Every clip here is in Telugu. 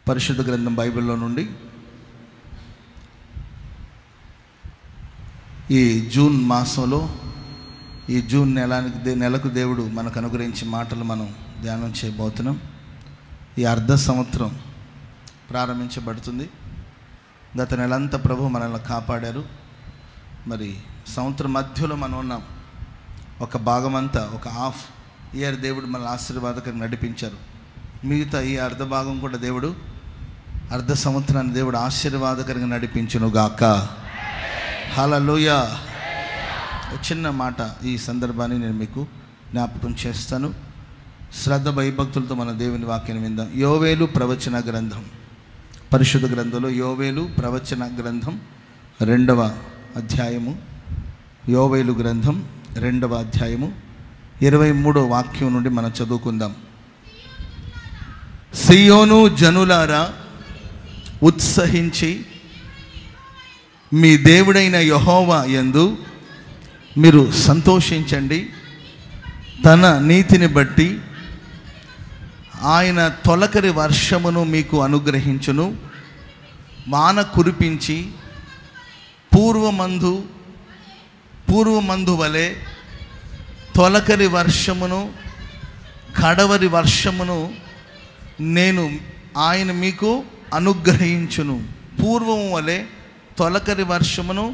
పరిశుద్ధ గ్రంథం బైబిల్లో నుండి ఈ జూన్ మాసంలో ఈ జూన్ నెలకు దేవుడు మనకు అనుగ్రహించే మాటలు మనం ధ్యానం చేయబోతున్నాం. ఈ అర్ధ సంవత్సరం ప్రారంభించబడుతుంది. గత నెలంతా ప్రభు మనల్ని కాపాడారు. మరి సంవత్సరం మధ్యలో మనం ఉన్నాం. ఒక భాగమంతా, ఒక హాఫ్ ఇయర్ దేవుడు మనల్ని ఆశీర్వాదకరంగా నడిపించారు. మిగతా ఈ అర్ధ భాగం కూడా దేవుడు, అర్ధ సంవత్సరాన్ని దేవుడు ఆశీర్వాదకరంగా నడిపించును గాక. హల్లెలూయా. చిన్న మాట ఈ సందర్భాన్ని నేను మీకు జ్ఞాపకం చేస్తాను. శ్రద్ధ భయభక్తులతో మన దేవుని వాక్యాన్ని విందాం. యోవేలు ప్రవచన గ్రంథం, పరిశుద్ధ గ్రంథంలో యోవేలు ప్రవచన గ్రంథం 2వ అధ్యాయము, యోవేలు గ్రంథం 2వ అధ్యాయము 23వ వాక్యం నుండి మనం చదువుకుందాం. సియోను జనులారా, ఉత్సహించి మీ దేవుడైన యెహోవా యందు మీరు సంతోషించండి. తన నీతిని బట్టి ఆయన తొలకరి వర్షమును మీకు అనుగ్రహించును. వాన కురిపించి పూర్వమందు వలె తొలకరి వర్షమును కడవరి వర్షమును ఆయన మీకు అనుగ్రహించును. పూర్వం వలె తొలకరి వర్షమును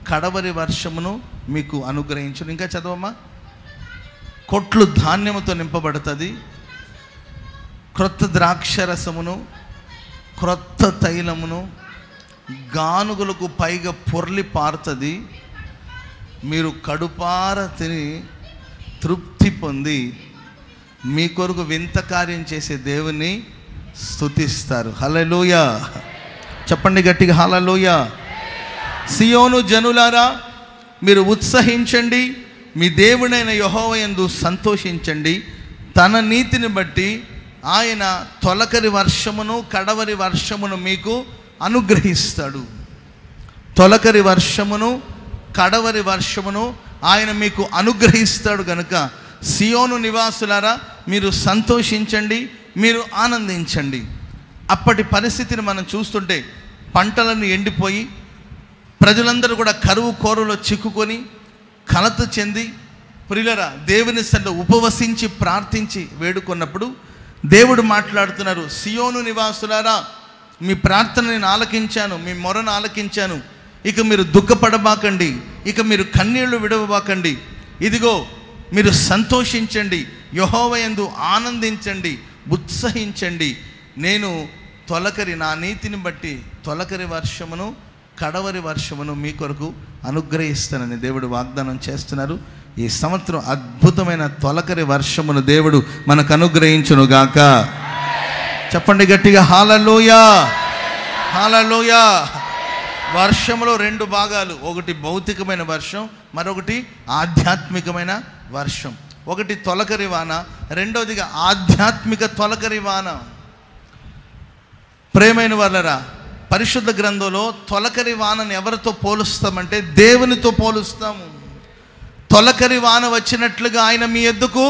కడవరి వర్షమును మీకు అనుగ్రహించును. ఇంకా చదవమ్మా. కొట్లు ధాన్యముతో నింపబడుతుంది. క్రొత్త ద్రాక్షరసమును క్రొత్త తైలమును గానుగులకు పైగా పొర్లి పారుతుంది. మీరు కడుపార తిని తృప్తి పొంది మీ కొరకు వింత కార్యం చేసే దేవుని స్తుతిస్తారు. హల్లెలూయా. చెప్పండి గట్టిగా, హల్లెలూయా. సియోను జనులారా, మీరు ఉత్సహించండి, మీ దేవుడైన యెహోవా యందు సంతోషించండి. తన నీతిని బట్టి ఆయన తొలకరి వర్షమును కడవరి వర్షమును మీకు అనుగ్రహిస్తాడు. తొలకరి వర్షమును కడవరి వర్షమును ఆయన మీకు అనుగ్రహిస్తాడు కనుక సియోను నివాసులారా, మీరు సంతోషించండి, మీరు ఆనందించండి. అప్పటి పరిస్థితిని మనం చూస్తుంటే పంటలన్నీ ఎండిపోయి ప్రజలందరూ కూడా కరువు కోరలో చిక్కుకొని కలత చెంది ప్రియులరా దేవుని సన్నిధిలో ఉపవసించి ప్రార్థించి వేడుకున్నప్పుడు దేవుడు మాట్లాడుతున్నారు. సియోను నివాసులారా, మీ ప్రార్థన నేను ఆలకించాను, మీ మొరను ఆలకించాను. ఇక మీరు దుఃఖపడబాకండి, ఇక మీరు కన్నీళ్లు విడవబాకండి. ఇదిగో మీరు సంతోషించండి, యెహోవా యందు ఆనందించండి, ఉత్సహించండి. నేను నా నీతిని బట్టి తొలకరి వర్షమును కడవరి వర్షమును మీ కొరకు అనుగ్రహిస్తానని దేవుడు వాగ్దానం చేస్తున్నారు. ఈ సంవత్సరం అద్భుతమైన తొలకరి వర్షమును దేవుడు మనకు అనుగ్రహించును గాక. చెప్పండి గట్టిగా, హల్లెలూయా, హల్లెలూయా. వర్షంలో 2 భాగాలు, ఒకటి భౌతికమైన వర్షం, మరొకటి ఆధ్యాత్మికమైన వర్షం. ఒకటి తొలకరి వాన, రెండవదిగా ఆధ్యాత్మిక తొలకరి వాన. ప్రేమైన వాళ్ళరా, పరిశుద్ధ గ్రంథంలో తొలకరి వానని ఎవరితో పోలుస్తామంటే దేవునితో పోలుస్తాము. తొలకరి వాన వచ్చినట్లుగా ఆయన మీ యొద్దకు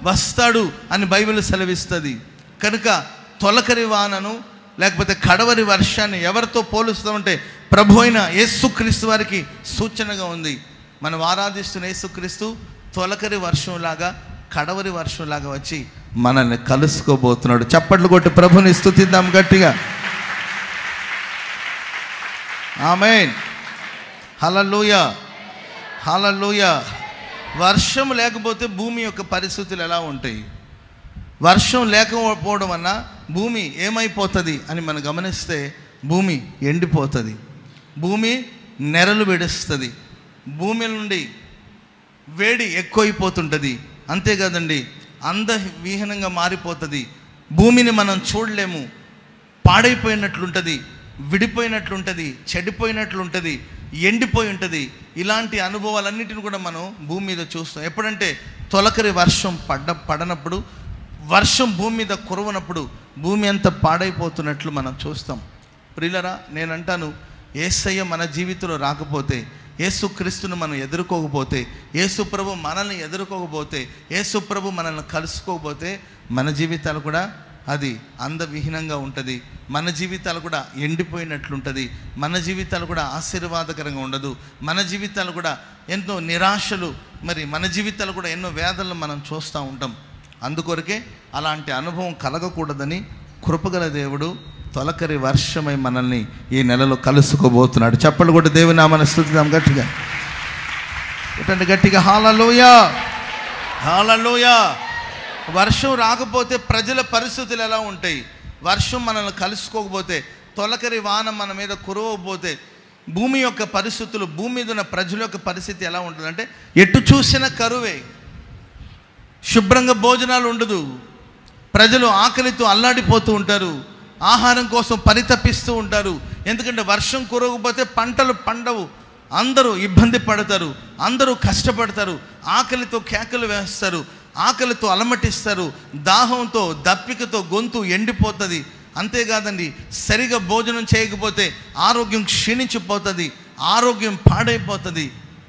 వస్తాడు అని బైబిల్ సెలవిస్తుంది. కనుక తొలకరి వానను లేకపోతే కడవరి వర్షాన్ని ఎవరితో పోలుస్తామంటే ప్రభు అయిన యేసుక్రీస్తు వారికి సూచనగా ఉంది. మనం ఆరాధిస్తున్న యేసుక్రీస్తు తొలకరి వర్షంలాగా కడవరి వర్షంలాగా వచ్చి మనల్ని కలుసుకోబోతున్నాడు. చప్పట్లు కొట్టి ప్రభుని స్తుతిద్దాం గట్టిగా. ఆమేన్. హల్లెలూయా, హల్లెలూయా. వర్షం లేకపోతే భూమి యొక్క పరిస్థితులు ఎలా ఉంటాయి? వర్షం లేకపోవడం వల్ల భూమి ఏమైపోతుంది అని మనం గమనిస్తే భూమి ఎండిపోతుంది, భూమి నెరలు విడుస్తుంది, భూమి నుండి వేడి ఎక్కువైపోతుంటుంది. అంతేకాదండి, అందవిహీనంగా మారిపోతుంది. భూమిని మనం చూడలేము, పాడైపోయినట్లుంటుంది, విడిపోయినట్లుంటుంది, చెడిపోయినట్లుంటుంది, ఎండిపోయి ఉంటుంది. ఇలాంటి అనుభవాలన్నిటిని కూడా మనం భూమి మీద చూస్తాం. ఎప్పుడంటే తొలకరి వర్షం పడనప్పుడు, వర్షం భూమి మీద కురవనప్పుడు భూమి అంతా పాడైపోతున్నట్లు మనం చూస్తాం. ప్రియులరా, నేనంటాను, యేసయ్య మన జీవితంలో రాకపోతే, యేసుక్రీస్తును మనం ఎదుర్కోకపోతే, యేసుప్రభు మనల్ని ఎదుర్కోకపోతే, యేసుప్రభు మనల్ని కలుసుకోకపోతే మన జీవితాలు కూడా అది అందవిహీనంగా ఉంటుంది. మన జీవితాలు కూడా ఎండిపోయినట్లుంటుంది. మన జీవితాలు కూడా ఆశీర్వాదకరంగా ఉండదు. మన జీవితాలు కూడా ఎన్నో నిరాశలు, మరి మన జీవితాలు కూడా ఎన్నో వేదనలు మనం చూస్తూ ఉంటాం. అందుకొరకే అలాంటి అనుభవం కలగకూడదని కృపగల దేవుడు తొలకరి వర్షమై మనల్ని ఈ నెలలో కలుసుకోబోతున్నాడు. చప్పట్లు కొట్టి దేవుని నామమున స్తుతిద్దాం గట్టిగా. ఏంటంటే గట్టిగా హల్లెలూయా, హల్లెలూయా. వర్షం రాకపోతే ప్రజల పరిస్థితులు ఎలా ఉంటాయి? వర్షం మనల్ని కలుసుకోకపోతే, తొలకరి వాన మన మీద కురవకపోతే భూమి యొక్క పరిస్థితులు, భూమి మీద ఉన్న ప్రజల యొక్క పరిస్థితి ఎలా ఉంటుందంటే ఎటు చూసిన కరువే. శుభ్రంగా భోజనాలు ఉండదు. ప్రజలు ఆకలితో అల్లాడిపోతూ ఉంటారు. ఆహారం కోసం పరితపిస్తూ ఉంటారు. ఎందుకంటే వర్షం కురవకపోతే పంటలు పండవు. అందరూ ఇబ్బంది పడతారు, అందరూ కష్టపడతారు, ఆకలితో కేకలు వేస్తారు, ఆకలితో అలమటిస్తారు, దాహంతో దప్పికతో గొంతు ఎండిపోతుంది. అంతేకాదండి, సరిగా భోజనం చేయకపోతే ఆరోగ్యం క్షీణించిపోతుంది, ఆరోగ్యం పాడైపోతుంది.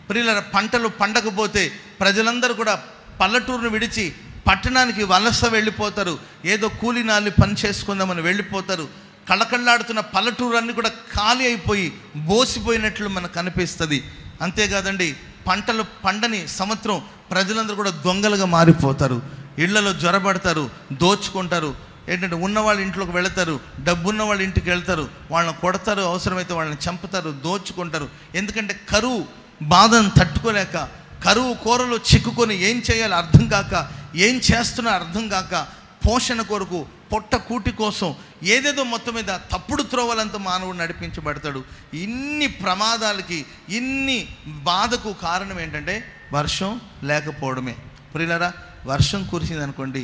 ప్రియులారా, పంటలు పండకపోతే ప్రజలందరూ కూడా పల్లెటూరును విడిచి పట్టణానికి వలస వెళ్ళిపోతారు. ఏదో కూలినాలి పని చేసుకుందామని వెళ్ళిపోతారు. కళకళ్ళాడుతున్న పల్లెటూరన్నీ కూడా ఖాళీ అయిపోయి బోసిపోయినట్లు మనకు కనిపిస్తుంది. అంతేకాదండి, పంటలు పండని సంవత్సరం ప్రజలందరూ కూడా దొంగలుగా మారిపోతారు. ఇళ్లలో జ్వరపడతారు, దోచుకుంటారు. ఏంటంటే ఉన్నవాళ్ళ ఇంట్లోకి వెళతారు, డబ్బున్న వాళ్ళ ఇంటికి వెళ్తారు, వాళ్ళని కొడతారు, అవసరమైతే వాళ్ళని చంపుతారు, దోచుకుంటారు. ఎందుకంటే కరువు బాధను తట్టుకోలేక, కరువు కూరలో చిక్కుకొని ఏం చేయాలో అర్థం కాక, ఏం చేస్తున్నా అర్థం కాక, పోషణ కొరకు, పొట్ట కూటి కోసం ఏదేదో మొత్తం మీద తప్పుడు త్రోవలంతా మానవుడు నడిపించబడతాడు. ఇన్ని ప్రమాదాలకి, ఇన్ని బాధకు కారణం ఏంటంటే వర్షం లేకపోవడమే. ప్రియులారా, వర్షం కురిసిందనుకోండి,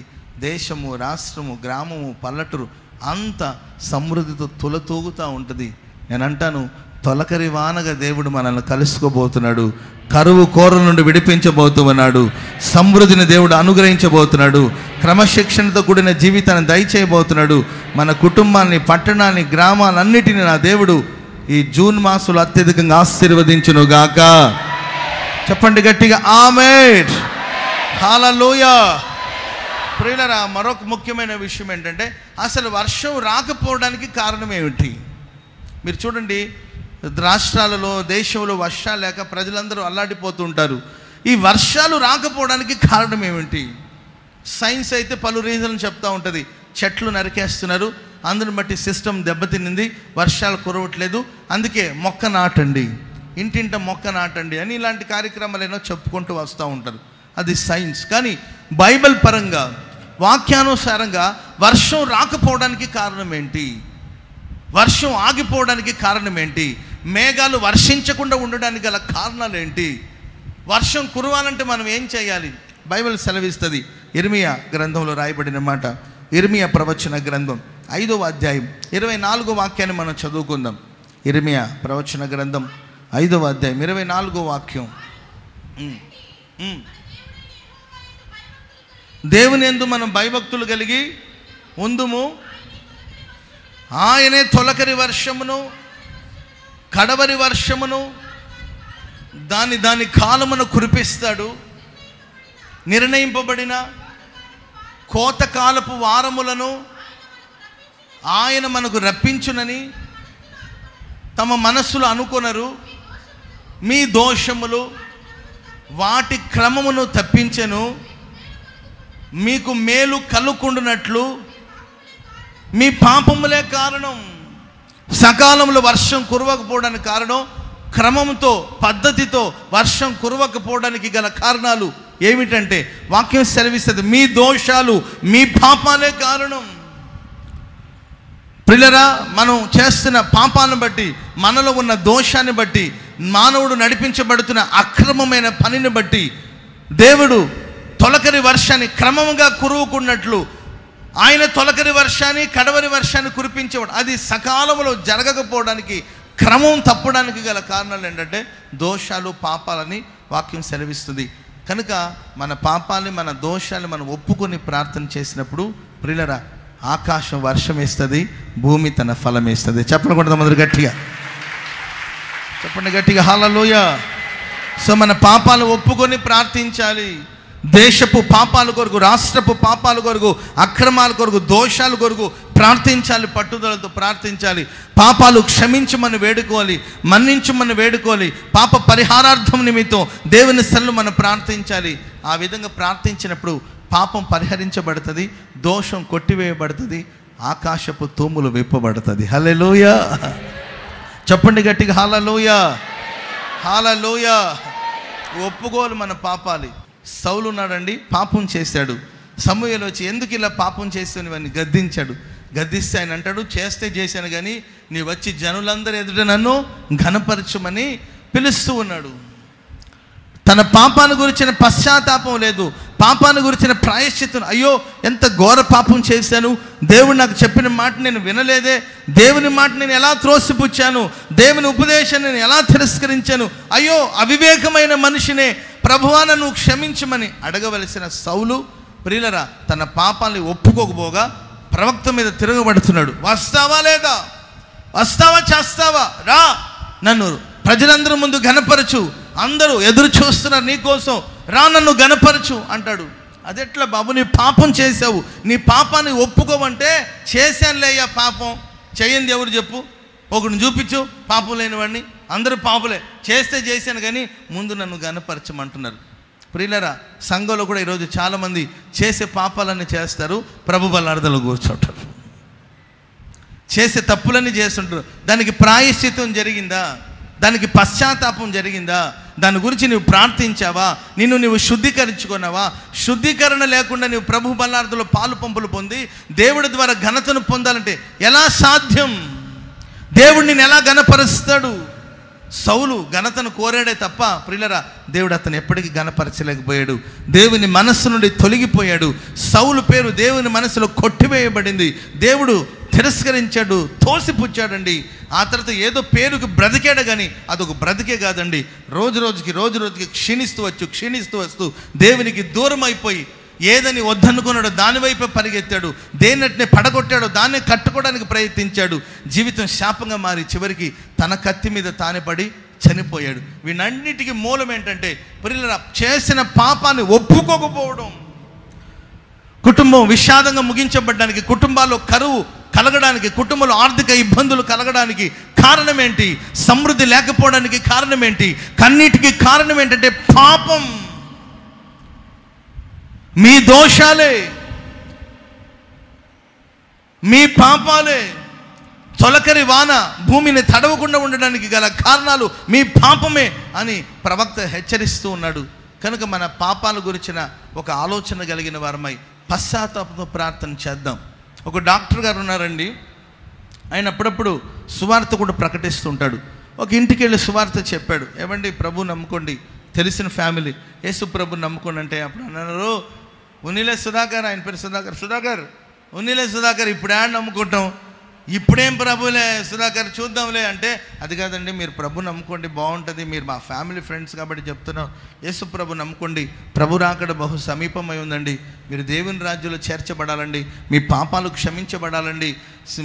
దేశము, రాష్ట్రము, గ్రామము, పల్లెటూరు అంత సమృద్ధితో తులతూగుతూ ఉంటుంది. నేను అంటాను, తొలకరి వానగా దేవుడు మనల్ని కలుసుకోబోతున్నాడు. కరువు కోరల నుండి విడిపించబోతున్నాడు. సమృద్ధిని దేవుడు అనుగ్రహించబోతున్నాడు. క్రమశిక్షణతో కూడిన జీవితాన్ని దయచేయబోతున్నాడు. మన కుటుంబాన్ని, పట్టణాన్ని, గ్రామాలన్నిటిని నా దేవుడు ఈ జూన్ మాసంలో అత్యధికంగా ఆశీర్వదించునుగాక. చెప్పండి గట్టిగా ఆమేన్, హల్లెలూయా. ప్రియులారా, మరొక ముఖ్యమైన విషయం ఏంటంటే అసలు వర్షం రాకపోవడానికి కారణం ఏమిటి? మీరు చూడండి, రాష్ట్రాలలో, దేశంలో వర్షాలు లేక ప్రజలందరూ అల్లాడిపోతూ ఉంటారు. ఈ వర్షాలు రాకపోవడానికి కారణం ఏమిటి? సైన్స్ అయితే పలు రీజన్లు చెప్తూ ఉంటుంది. చెట్లు నరికేస్తున్నారు, అందుని బట్టి సిస్టమ్ దెబ్బతినింది, వర్షాలు కురవట్లేదు, అందుకే మొక్క నాటండి, ఇంటింట మొక్క నాటండి అని ఇలాంటి కార్యక్రమాలు ఏమో చెప్పుకుంటూ వస్తూ ఉంటారు. అది సైన్స్. కానీ బైబిల్ పరంగా, వాక్యానుసారంగా వర్షం రాకపోవడానికి కారణం ఏంటి? వర్షం ఆగిపోవడానికి కారణం ఏంటి? మేఘాలు వర్షించకుండా ఉండడానికి గల కారణాలు ఏంటి? వర్షం కురవాలంటే మనం ఏం చేయాలి? బైబిల్ సెలవిస్తుంది. ఇర్మియా గ్రంథంలో రాయబడిన మాట. ఇర్మియా ప్రవచన గ్రంథం 5వ అధ్యాయం 24వ వాక్యాన్ని మనం చదువుకుందాం. ఇర్మియా ప్రవచన గ్రంథం 5వ అధ్యాయం 24వ వాక్యం. దేవుని యందు మనం భయభక్తులు కలిగి ఉందుము. ఆయనే తొలకరి వర్షమును, కడవరి వర్షమును దాని కాలమును కురిపిస్తాడు. నిర్ణయింపబడిన కోతకాలపు వారములను ఆయన మనకు రప్పించునని తమ మనస్సులో అనుకొనరు. మీ దోషములు వాటి క్రమమును తప్పించెను. మీకు మేలు కలుగుకుండునట్లు మీ పాపములే కారణం. సకాలంలో వర్షం కురవకపోవడానికి కారణం, క్రమంతో, పద్ధతితో వర్షం కురవకపోవడానికి గల కారణాలు ఏమిటంటే వాక్యం సెలవిస్తుంది, మీ దోషాలు, మీ పాపాలే కారణం. ప్రియులారా, మనం చేస్తున్న పాపాలను బట్టి, మనలో ఉన్న దోషాన్ని బట్టి, మానవుడు నడిపించబడుతున్న అక్రమమైన పనిని బట్టి దేవుడు తొలకరి వర్షాన్ని క్రమంగా కురువుకున్నట్లు ఆయన తొలకరి వర్షాన్ని, కడవరి వర్షాన్ని కురిపించేవాడు. అది సకాలంలో జరగకపోవడానికి, క్రమం తప్పడానికి గల కారణాలు ఏంటంటే దోషాలు, పాపాలని వాక్యం సెలవిస్తుంది. కనుక మన పాపాలని, మన దోషాన్ని మనం ఒప్పుకొని ప్రార్థన చేసినప్పుడు ప్రియులారా, ఆకాశం వర్షం వేస్తుంది, భూమి తన ఫలం వేస్తుంది. చెప్పండి కూడా మొదలు గట్టిగా, చెప్పండి గట్టిగా హల్లెలూయా. సో మన పాపాలు ఒప్పుకొని ప్రార్థించాలి. దేశపు పాపాల కొరకు, రాష్ట్రపు పాపాల కొరకు, అక్రమాల కొరకు, దోషాల కొరకు ప్రార్థించాలి. పట్టుదలతో ప్రార్థించాలి. పాపాలు క్షమించమని వేడుకోవాలి, మన్నించమని వేడుకోవాలి. పాప పరిహారార్థం నిమిత్తం దేవుని సన్నిధిలో మనం ప్రార్థించాలి. ఆ విధంగా ప్రార్థించినప్పుడు పాపం పరిహరించబడుతుంది, దోషం కొట్టివేయబడుతుంది, ఆకాశపు తూములు విప్పబడుతుంది. హల్లెలూయా. చెప్పండి గట్టిగా, హల్లెలూయా, హల్లెలూయా. ఒప్పుకోవాలి మన పాపాలు. సౌలు ఉన్నాడండి, పాపం చేశాడు. సమూయేలు వచ్చి ఎందుకు ఇలా పాపం చేస్తావు ఇవన్నీ గద్దించాడు. గద్దిస్తే ఆయన అంటాడు, చేస్తే చేశాను కానీ నీ వచ్చి జనులందరూ ఎదుట నన్ను ఘనపరచమని పిలుస్తూ ఉన్నాడు. తన పాపాన్ని గురించిన పశ్చాత్తాపం లేదు, పాపాన్ని గురించిన ప్రాయశ్చిత్తం. అయ్యో ఎంత ఘోర పాపం చేశాను, దేవుడు నాకు చెప్పిన మాట నేను వినలేదే, దేవుని మాట నేను ఎలా త్రోసిపుచ్చాను, దేవుని ఉపదేశాన్ని నేను ఎలా తిరస్కరించాను, అయ్యో అవివేకమైన మనిషినే, ప్రభువా నన్ను క్షమించమని అడగవలసిన సౌలు ప్రియులరా తన పాపాన్ని ఒప్పుకోకపోగా ప్రవక్త మీద తిరగబడుతున్నాడు. వస్తావా లేదా, వస్తావా చేస్తావా, రా నన్ను ప్రజలందరూ ముందు ఘనపరచు, అందరూ ఎదురు చూస్తున్నారు నీకోసం, రా నన్ను ఘనపరచు అంటాడు. అదెట్లా బాబు, నీ పాపం చేసావు, నీ పాపాన్ని ఒప్పుకోమంటే చేశానులే అయ్యా పాపం, చేయండి ఎవరు చెప్పు, ఒకడిని చూపించు పాపం లేనివాడిని, అందరూ పాపులే, చేస్తే చేశాను కానీ ముందు నన్ను ఘనపరచమంటున్నారు. ప్రియులరా సంఘంలో కూడా ఈరోజు చాలామంది చేసే పాపాలన్నీ చేస్తారు, ప్రభు బల్లార్దలో కూర్చోటారు, చేసే తప్పులన్నీ చేస్తుంటారు. దానికి ప్రాయశ్చిత్తం జరిగిందా, దానికి పశ్చాత్తాపం జరిగిందా, దాని గురించి నువ్వు ప్రార్థించావా, నువ్వు శుద్ధీకరించుకున్నావా? శుద్ధీకరణ లేకుండా నువ్వు ప్రభు బల్లార్దలో పాలు పంపులు పొంది దేవుడి ద్వారా ఘనతను పొందాలంటే ఎలా సాధ్యం? దేవుడు నిన్ను ఎలా ఘనపరుస్తాడు? సౌలు ఘనతను కోరాడే తప్ప ప్రియులరా దేవుడు అతను ఎప్పటికీ ఘనపరచలేకపోయాడు. దేవుని మనస్సు నుండి తొలగిపోయాడు. సౌలు పేరు దేవుని మనసులో కొట్టివేయబడింది. దేవుడు తిరస్కరించాడు, తోసిపుచ్చాడండి. ఆ తర్వాత ఏదో పేరుకు బ్రతికాడు కానీ అదొక బ్రతికే కాదండి. రోజు రోజుకి క్షీణిస్తూ వస్తూ దేవునికి దూరం అయిపోయి ఏదని వద్దనుకున్నాడో దాని వైపే పరిగెత్తాడు, దేన్నటినే పడగొట్టాడో దాన్ని కట్టుకోవడానికి ప్రయత్నించాడు. జీవితం శాపంగా మారి చివరికి తన కత్తి మీద తానే పడి చనిపోయాడు. వీటన్నిటికీ మూలం ఏంటంటే ప్రియులారా చేసిన పాపాన్ని ఒప్పుకోకపోవడం. కుటుంబం విషాదంగా ముగించబడ్డానికి, కుటుంబాల్లో కరువు కలగడానికి, కుటుంబంలో ఆర్థిక ఇబ్బందులు కలగడానికి కారణం ఏంటి? సమృద్ధి లేకపోవడానికి కారణం ఏంటి? కన్నీటికి కారణం ఏంటంటే పాపం. మీ దోషాలే, మీ పాపాలే. తొలకరి వాన భూమిని తడవకుండా ఉండడానికి గల కారణాలు మీ పాపమే అని ప్రవక్త హెచ్చరిస్తూ ఉన్నాడు. కనుక మన పాపాల గురించిన ఒక ఆలోచన కలిగిన వారమై పశ్చాత్తాపంతో ప్రార్థన చేద్దాం. ఒక డాక్టర్ గారు ఉన్నారండి, ఆయన అప్పుడప్పుడు సువార్త కూడా ప్రకటిస్తుంటాడు. ఒక ఇంటికి వెళ్ళి సువార్త చెప్పాడు, ఏమండి ప్రభు నమ్ముకోండి, తెలిసిన ఫ్యామిలీ యేసు ప్రభు నమ్ముకోండి అంటే అప్పుడు అన్నారు, ఉన్నిలే సుధాకర్, ఆయన పేరు సుధాకర్, ఉన్నిలే సుధాకర్, ఇప్పుడే నమ్ముకుంటాం, ఇప్పుడేం ప్రభులే సుధాకర్ చూద్దాంలే అంటే, అది కాదండి మీరు ప్రభు నమ్ముకోండి బాగుంటుంది, మీరు మా ఫ్యామిలీ ఫ్రెండ్స్ కాబట్టి చెప్తున్నాం, యేసు ప్రభు నమ్ముకోండి, ప్రభు రాకడ బహు సమీపమై ఉందండి, మీరు దేవుని రాజ్యంలో చేర్చబడాలండి, మీ పాపాలు క్షమించబడాలండి,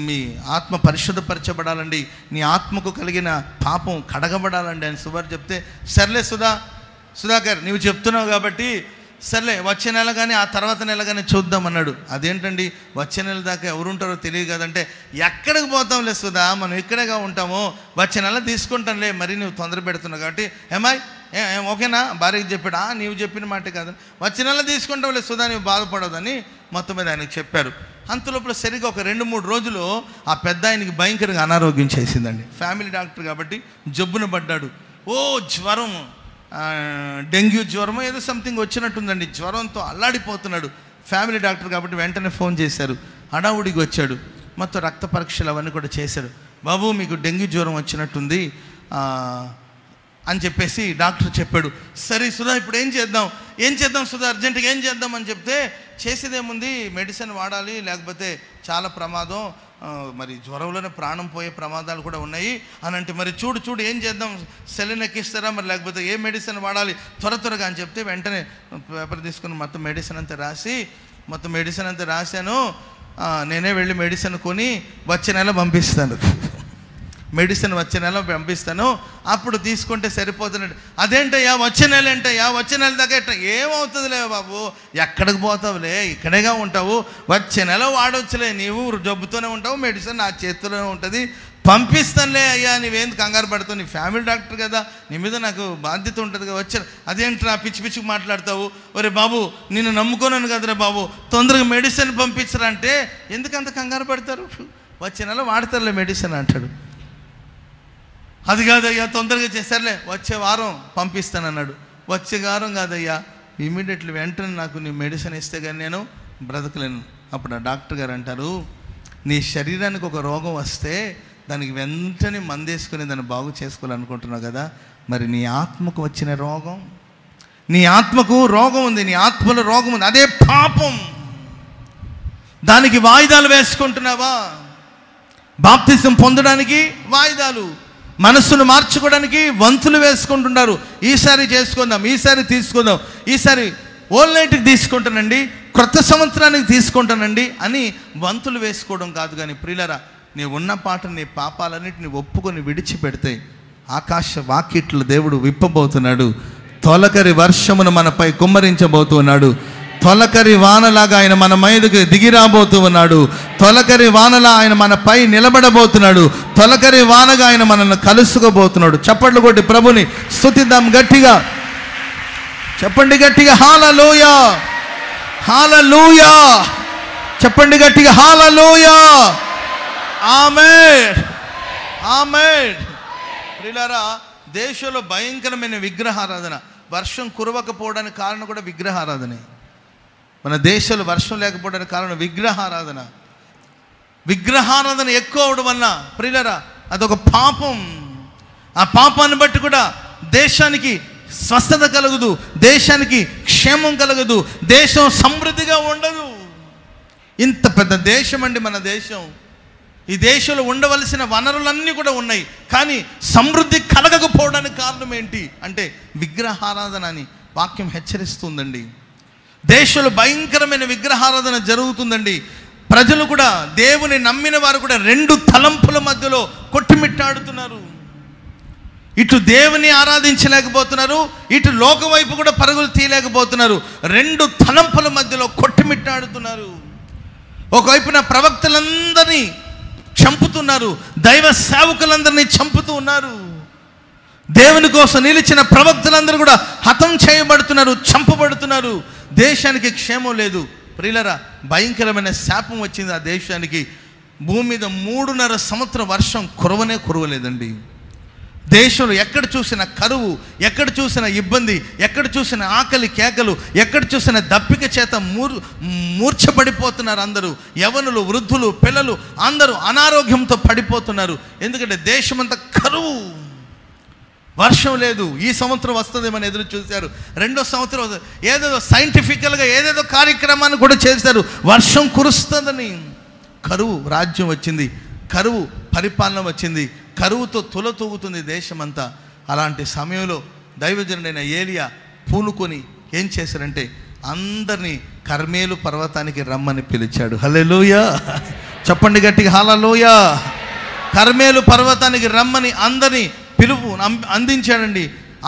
మీ ఆత్మ పరిశుద్ధపరచబడాలండి, నీ ఆత్మకు కలిగిన పాపం కడగబడాలండి అని సువార్త చెప్తే, సర్లే సుధాకర్ నీవు చెప్తున్నావు కాబట్టి సర్లే వచ్చే నెల కానీ ఆ తర్వాత నెల కానీ చూద్దామన్నాడు. అదేంటండి వచ్చే నెల దాకా ఎవరుంటారో తెలియదు కదంటే, ఎక్కడికి పోతాంలే సుధా, మనం ఇక్కడేగా ఉంటాము, వచ్చే నెల తీసుకుంటాంలే, మరి నువ్వు తొందర పెడుతున్నావు కాబట్టి ఓకేనా భార్యకి చెప్పాడు. నీవు చెప్పిన మాట కాదని, వచ్చే నెల తీసుకుంటాంలే సుధా, నువ్వు బాధపడదని మొత్తం మీద ఆయనకు చెప్పారు. అంతలోపల సరిగ్గా ఒక 2-3 రోజులు ఆ పెద్ద ఆయనకి భయంకరంగా అనారోగ్యం చేసిందండి. ఫ్యామిలీ డాక్టర్ కాబట్టి జబ్బున పడ్డాడు. జ్వరం, డెంగ్యూ జ్వరమో ఏదో సంథింగ్ వచ్చినట్టుందండి, జ్వరంతో అల్లాడిపోతున్నాడు. ఫ్యామిలీ డాక్టర్ కాబట్టి వెంటనే ఫోన్ చేశారు, హడావుడికి వచ్చాడు, మొత్తం రక్త పరీక్షలు అవన్నీ కూడా చేశాడు. బాబు మీకు డెంగ్యూ జ్వరం వచ్చినట్టుంది అని చెప్పేసి డాక్టర్ చెప్పాడు. సరే సుధా ఇప్పుడు ఏం చేద్దాం సుధా, అర్జెంటుగా ఏం చేద్దాం అని చెప్తే, చేసేదేముంది మెడిసిన్ వాడాలి, లేకపోతే చాలా ప్రమాదం, మరి జ్వరంలోనే ప్రాణం పోయే ప్రమాదాలు కూడా ఉన్నాయి అని అంటే, మరి చూడు ఏం చేద్దాం, సెలైన్ ఎక్కిస్తారా మరి లేకపోతే ఏ మెడిసిన్ వాడాలి త్వరగా అని చెప్తే, వెంటనే పేపర్ తీసుకుని మొత్తం మెడిసిన్ అంతా రాశాను, నేనే వెళ్ళి మెడిసిన్ కొని వచ్చే నెల పంపిస్తాను. మెడిసిన్ వచ్చే నెల పంపిస్తాను, అప్పుడు తీసుకుంటే సరిపోతున్నట్టు. అదేంటయ్యా వచ్చే నెల ఏంటయ్యా, వచ్చే నెల దాకా ఎట్లా ఏమవుతుందిలే బాబు, ఎక్కడికి పోతావులే, ఇక్కడేగా ఉంటావు, వచ్చే నెల వాడవచ్చులే, నీవు జబ్బుతోనే ఉంటావు, మెడిసిన్ నా చేతిలోనే ఉంటుంది, పంపిస్తానులే అయ్యా, నీవేం కంగారు పడతావు, నీ ఫ్యామిలీ డాక్టర్ కదా, నీ మీద నాకు బాధ్యత ఉంటుంది కదా, వచ్చాను. అదేంట్రా పిచ్చి పిచ్చికి మాట్లాడతావు, ఒరే బాబు నిన్ను నమ్ముకోనను కదరా బాబు, తొందరగా మెడిసిన్ పంపించరా అంటే ఎందుకంత కంగారు పడతారు, వచ్చే నెల వాడతారులే మెడిసిన్ అంటాడు. అది కాదయ్యా తొందరగా చేశారులే, వచ్చే వారం పంపిస్తానన్నాడు. వచ్చే వారం కాదయ్యా, ఇమీడియట్లీ వెంటనే నాకు నీ మెడిసిన్ ఇస్తే కానీ నేను బ్రతకలేను. అప్పుడు ఆ డాక్టర్ గారు అంటారు, నీ శరీరానికి ఒక రోగం వస్తే దానికి వెంటనే మందేసుకుని దాన్ని బాగు చేసుకోవాలనుకుంటున్నావు కదా, మరి నీ ఆత్మకు వచ్చిన రోగం, నీ ఆత్మకు రోగం ఉంది, నీ ఆత్మలో రోగం ఉంది, అదే పాపం. దానికి వాయిదాలు వేసుకుంటున్నావా? బాప్తిసం పొందడానికి వాయిదాలు, మనస్సును మార్చుకోవడానికి వంతులు వేసుకుంటున్నారు. ఈసారి చేసుకుందాం, ఈసారి తీసుకుందాం, ఈసారి ఓల్ నైట్కి తీసుకుంటానండి, క్రొత్త సంవత్సరానికి తీసుకుంటానండి అని వంతులు వేసుకోవడం కాదు. కానీ ప్రియులారా, నీ ఉన్న పాట నీ పాపాలన్నిటిని ఒప్పుకొని విడిచిపెడితే ఆకాశ వాకిట్లు దేవుడు విప్పబోతున్నాడు. తొలకరి వర్షమును మనపై కుమ్మరించబోతున్నాడు. తొలకరి వానలాగా ఆయన మన మీదకి దిగిరాబోతూ ఉన్నాడు. తొలకరి వానలా ఆయన మనపై నిలబడబోతున్నాడు. తొలకరి వానగా ఆయన మనల్ని కలుసుకోబోతున్నాడు. చప్పట్లు కొట్టి ప్రభుని స్తుతిద్దాం గట్టిగా. చెప్పండి గట్టిగా హల్లెలూయా, హల్లెలూయా. చెప్పండి గట్టిగా హల్లెలూయా, ఆమేన్, ఆమేన్. ప్రియులారా, దేశంలో భయంకరమైన విగ్రహారాధన. వర్షం కురవకపోవడానికి కారణం కూడా విగ్రహారాధనే. మన దేశంలో వర్షం లేకపోవడానికి కారణం విగ్రహారాధన. విగ్రహారాధన ఎక్కువ అవడం వలన ప్రియులారా అదొక పాపం. ఆ పాపాన్ని బట్టి కూడా దేశానికి స్వస్థత కలగదు, దేశానికి క్షేమం కలగదు, దేశం సమృద్ధిగా ఉండదు. ఇంత పెద్ద దేశం అండి మన దేశం. ఈ దేశంలో ఉండవలసిన వనరులన్నీ కూడా ఉన్నాయి, కానీ సమృద్ధి కలగకపోవడానికి కారణం ఏంటి అంటే విగ్రహారాధన అని వాక్యం హెచ్చరిస్తుందండి. దేశంలో భయంకరమైన విగ్రహారాధన జరుగుతుందండి. ప్రజలు కూడా, దేవుని నమ్మిన వారు కూడా రెండు తలంపుల మధ్యలో కొట్టుమిట్టాడుతున్నారు. ఇటు దేవుని ఆరాధించలేకపోతున్నారు, ఇటు లోక వైపు కూడా పరుగులు తీయలేకపోతున్నారు. రెండు తలంపుల మధ్యలో కొట్టుమిట్టాడుతున్నారు. ఒకవైపున ప్రవక్తలందరినీ చంపుతున్నారు, దైవ సేవకులందరినీ చంపుతూ ఉన్నారు. దేవుని కోసం నిలిచిన ప్రవక్తలందరూ కూడా హతం చేయబడుతున్నారు, చంపబడుతున్నారు. దేశానికి క్షేమం లేదు. ప్రియులారా, భయంకరమైన శాపం వచ్చింది ఆ దేశానికి. భూమి మీద 3.5 సంవత్సరం వర్షం కురవలేదండి. దేశంలో ఎక్కడ చూసిన కరువు, ఎక్కడ చూసిన ఇబ్బంది, ఎక్కడ చూసిన ఆకలి కేకలు, ఎక్కడ చూసిన దప్పిక చేత మూర్ఛపడిపోతున్నారు అందరూ. యవనులు, వృద్ధులు, పిల్లలు అందరూ అనారోగ్యంతో పడిపోతున్నారు. ఎందుకంటే దేశమంతా కరువు, వర్షం లేదు. ఈ సంవత్సరం వస్తుందేమని ఎదురు చూశారు. రెండో సంవత్సరం ఏదేదో సైంటిఫికల్గా ఏదేదో కార్యక్రమాన్ని కూడా చేశారు, వర్షం కురుస్తుందని. కరువు రాజ్యం వచ్చింది, కరువు పరిపాలన వచ్చింది, కరువుతో తులతూగుతుంది దేశమంతా. అలాంటి సమయంలో దైవజనుడైన ఏలియా పూనుకొని ఏం చేశారంటే అందరినీ కర్మేలు పర్వతానికి రమ్మని పిలిచాడు. హల్లెలూయా, చెప్పండి గట్టిగా హల్లెలూయా. కర్మేలు పర్వతానికి రమ్మని అందరినీ పిలుపు అందించాడండి.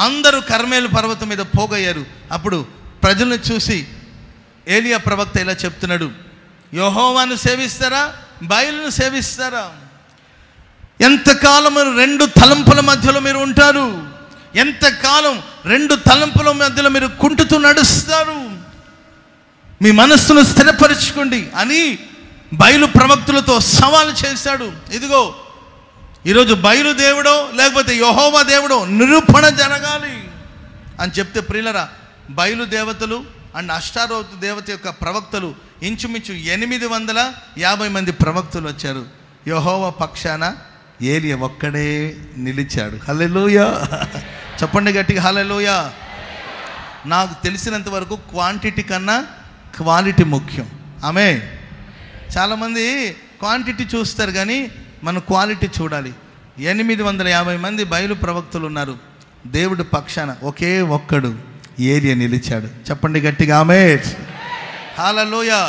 అందరూ కర్మేలు పర్వతం మీద పోగయ్యారు. అప్పుడు ప్రజలను చూసి ఏలియా ప్రవక్త ఇలా చెప్తున్నాడు, యెహోవాను సేవిస్తారా, బయలును సేవిస్తారా? ఎంతకాలం రెండు తలంపుల మధ్యలో మీరు ఉంటారు? ఎంతకాలం రెండు తలంపుల మధ్యలో మీరు కుంటుతూ నడుస్తారు? మీ మనస్సును స్థిరపరచుకోండి అని బయలు ప్రవక్తులతో సవాలు చేశాడు. ఇదిగో ఈరోజు బయలు దేవుడో లేకపోతే యెహోవా దేవుడో నిరూపణ జరగాలి అని చెప్తే, ప్రియులరా, బయలు దేవతలు అండ్ అష్టారోతు దేవత యొక్క ప్రవక్తలు ఇంచుమించు 850 మంది ప్రవక్తలు వచ్చారు. యెహోవా పక్షాన ఏలియా ఒక్కడే నిలిచాడు. హల్లెలూయా, చెప్పండి గట్టిగా హల్లెలూయా. నాకు తెలిసినంత వరకు క్వాంటిటీ కన్నా క్వాలిటీ ముఖ్యం. ఆమేన్. చాలామంది క్వాంటిటీ చూస్తారు కానీ మనం క్వాలిటీ చూడాలి. 850 మంది బయలు ప్రవక్తలు ఉన్నారు. దేవుడి పక్షాన ఒకే ఒక్కడు ఏలియా నిలిచాడు. చెప్పండి గట్టిగా ఆమేన్. హల్లెలూయా.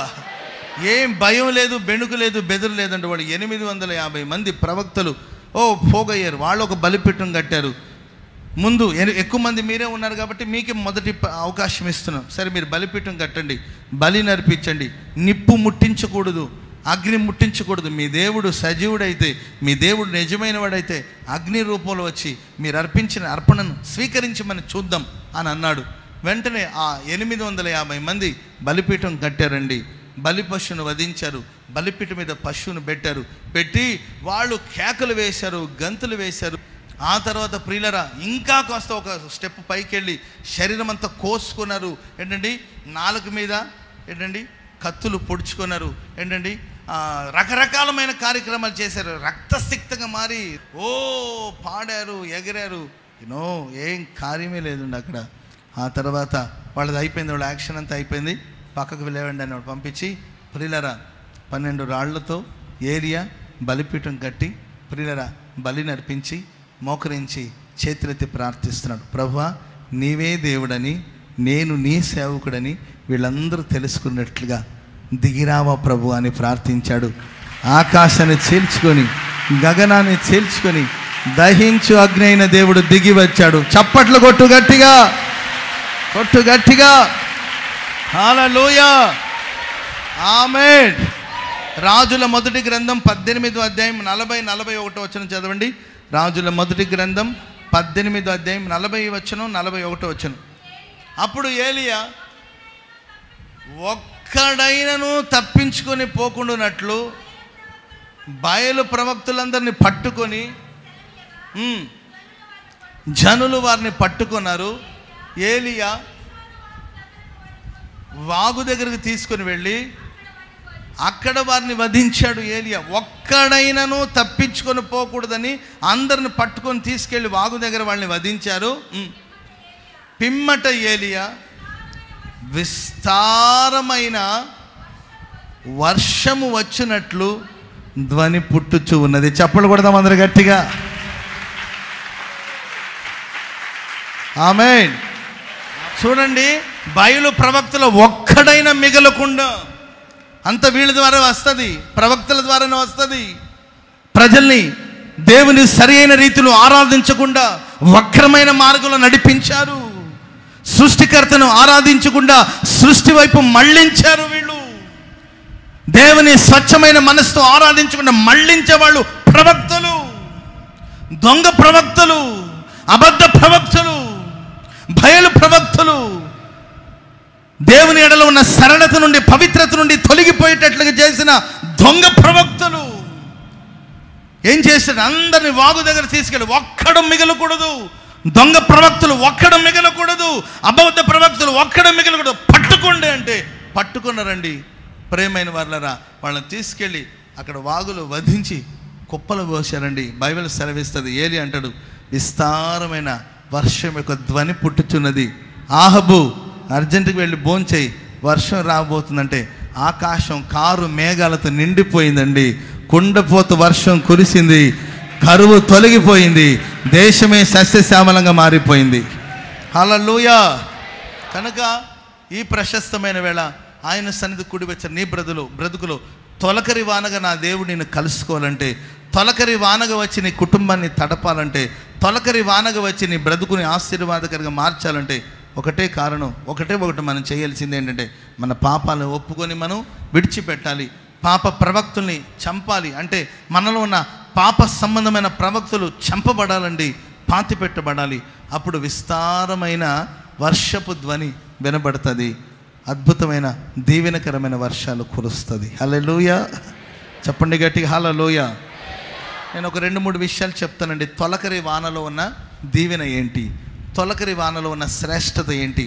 ఏం భయం లేదు, బెణుకు లేదు, బెదురు లేదంటే వాడు 850 మంది ప్రవక్తలు పోగయ్యారు. వాళ్ళు ఒక బలిపీఠం కట్టారు. ముందు ఎక్కువ మంది మీరే ఉన్నారు కాబట్టి మీకే మొదటి అవకాశం ఇస్తున్నాం. సరే, మీరు బలిపీఠం కట్టండి, బలి నర్పించండి. నిప్పు ముట్టించకూడదు, అగ్ని ముట్టించకూడదు. మీ దేవుడు సజీవుడైతే, మీ దేవుడు నిజమైన వాడైతే అగ్ని రూపంలో వచ్చి మీరు అర్పించిన అర్పణను స్వీకరించమని చూద్దాం అని అన్నాడు. వెంటనే ఆ 850 మంది బలిపీఠం కట్టారండి. బలి పశువును వధించారు. బలిపీఠం మీద పశువును పెట్టి వాళ్ళు కేకలు వేశారు, గంతులు వేశారు. ఆ తర్వాత ప్రియులరా ఇంకా కాస్త ఒక స్టెప్ పైకి వెళ్ళి శరీరం అంతా కోసుకున్నారు. ఏంటండి, నాలుక మీద ఏంటండి కత్తులు పొడుచుకున్నారు. ఏంటండి, రకరకాలమైన కార్యక్రమాలు చేశారు. రక్తసిక్తంగా మారి పాడారు, ఎగిరారు. ఏం కార్యమే లేదండి అక్కడ. ఆ తర్వాత వాళ్ళది అయిపోయింది, వాళ్ళ యాక్షన్ అంతా అయిపోయింది. పక్కకు వెళ్ళేవండి అని పంపించి ప్రియులరా 12 రాళ్లతో ఏరియా బలిపీఠం కట్టి ప్రియులరా బలిని అర్పించి మోకరించి చేతులెత్తి ప్రార్థిస్తున్నాడు. ప్రభువా, నీవే దేవుడని, నేను నీ సేవకుడని వీళ్ళందరూ తెలుసుకున్నట్లుగా దిగిరావా ప్రభు అని ప్రార్థించాడు. ఆకాశాన్ని చీల్చుకొని, గగనాన్ని చీల్చుకొని దహించు అగ్ని అయిన దేవుడు దిగి వచ్చాడు. చప్పట్లు కొట్టు గట్టిగా, కొట్టు గట్టిగా. హల్లెలూయా, ఆమేన్. రాజుల మొదటి గ్రంథం 18వ అధ్యాయం 40-41 వచనం చదవండి. రాజుల మొదటి గ్రంథం 18వ అధ్యాయం 40 వచనం 41 వచనం. అప్పుడు ఏలియా ఒక్కడైనను తప్పించుకొని పోకుండానట్లు బయలు ప్రవక్తులందరినీ పట్టుకొని జనులు వారిని పట్టుకున్నారు. ఏలియా వాగు దగ్గరికి తీసుకొని వెళ్ళి అక్కడ వారిని వధించాడు. ఏలియా ఒక్కడైనను తప్పించుకొని పోకూడదని అందరిని పట్టుకొని తీసుకెళ్ళి వాగు దగ్గర వాళ్ళని వధించారు. పిమ్మట ఏలియా విస్తారమైన వర్షము వచ్చినట్లు ధ్వని పుట్టుచు ఉన్నది. చప్పలు కొడదాం అందరు గట్టిగా. ఆమేన్. చూడండి, బయలు ప్రవక్తలు ఒక్కడైనా మిగలకుండా, అంత వీళ్ళ ద్వారా వస్తుంది, ప్రవక్తల ద్వారానే వస్తుంది. ప్రజల్ని దేవుని సరి అయిన రీతిలో ఆరాధించకుండా వక్రమైన మార్గంలో నడిపించారు. సృష్టికర్తను ఆరాధించకుండా సృష్టి వైపు మళ్ళించారు. వీళ్ళు దేవుని స్వచ్ఛమైన మనసుతో ఆరాధించకుండా మళ్ళించే వాళ్ళు ప్రవక్తలు, దొంగ ప్రవక్తలు, అబద్ధ ప్రవక్తలు, బయలు ప్రవక్తలు. దేవుని ఎడలో ఉన్న సరళత నుండి, పవిత్రత నుండి తొలగిపోయేటట్లుగా చేసిన దొంగ ప్రవక్తలు ఏం చేశారు? అందరిని వాగు దగ్గర తీసుకెళ్ళి ఒక్కడు మిగలకూడదు. దొంగ ప్రవక్తలు ఒక్కడు మిగలకూడదు, అబద్ధ ప్రవక్తలు ఒక్కడు మిగలకూడదు. పట్టుకోండి అంటే పట్టుకున్నారండి. ప్రేమైన వాళ్ళరా, వాళ్ళని తీసుకెళ్ళి అక్కడ వాగులు వధించి కుప్పలు పోసారండి. బైబిల్ సెలవిస్తుంది. ఏలి అంటాడు, విస్తారమైన వర్షం యొక్క ధ్వని పుట్టుచున్నది. ఆహబు, అర్జెంటుకి వెళ్ళి భోంచేయి, వర్షం రాబోతుందంటే ఆకాశం కారు మేఘాలతో నిండిపోయిందండి. కుండపోతు వర్షం కురిసింది, కరువు తొలగిపోయింది, దేశమే సస్యశ్యామలంగా మారిపోయింది. హల్లెలూయా. కనుక ఈ ప్రశస్తమైన వేళ ఆయన సన్నిధి కూడి వచ్చిన నీ బ్రతుకులో తొలకరి వానగా నా దేవుడు నిన్ను కలుసుకోవాలంటే, తొలకరి వానగా వచ్చి నీ కుటుంబాన్ని తడపాలంటే, తొలకరి వానగా వచ్చి నీ బ్రతుకుని ఆశీర్వాదకరంగా మార్చాలంటే ఒకటే కారణం, ఒకటి మనం చేయాల్సింది ఏంటంటే మన పాపాలను ఒప్పుకొని మనం విడిచిపెట్టాలి. పాప ప్రవక్తుల్ని చంపాలి. అంటే మనలో ఉన్న పాప సంబంధమైన ప్రవక్తులు చంపబడాలండి, పాతి పెట్టబడాలి. అప్పుడు విస్తారమైన వర్షపు ధ్వని వినబడుతుంది, అద్భుతమైన దీవెనకరమైన వర్షాలు కురుస్తుంది. హల్లెలూయా. చెప్పండి గట్టిగా, హల్లెలూయా. నేను ఒక 2-3 విషయాలు చెప్తానండి. తొలకరి వానలో ఉన్న దీవెన ఏంటి, తొలకరి వానలో ఉన్న శ్రేష్టత ఏంటి,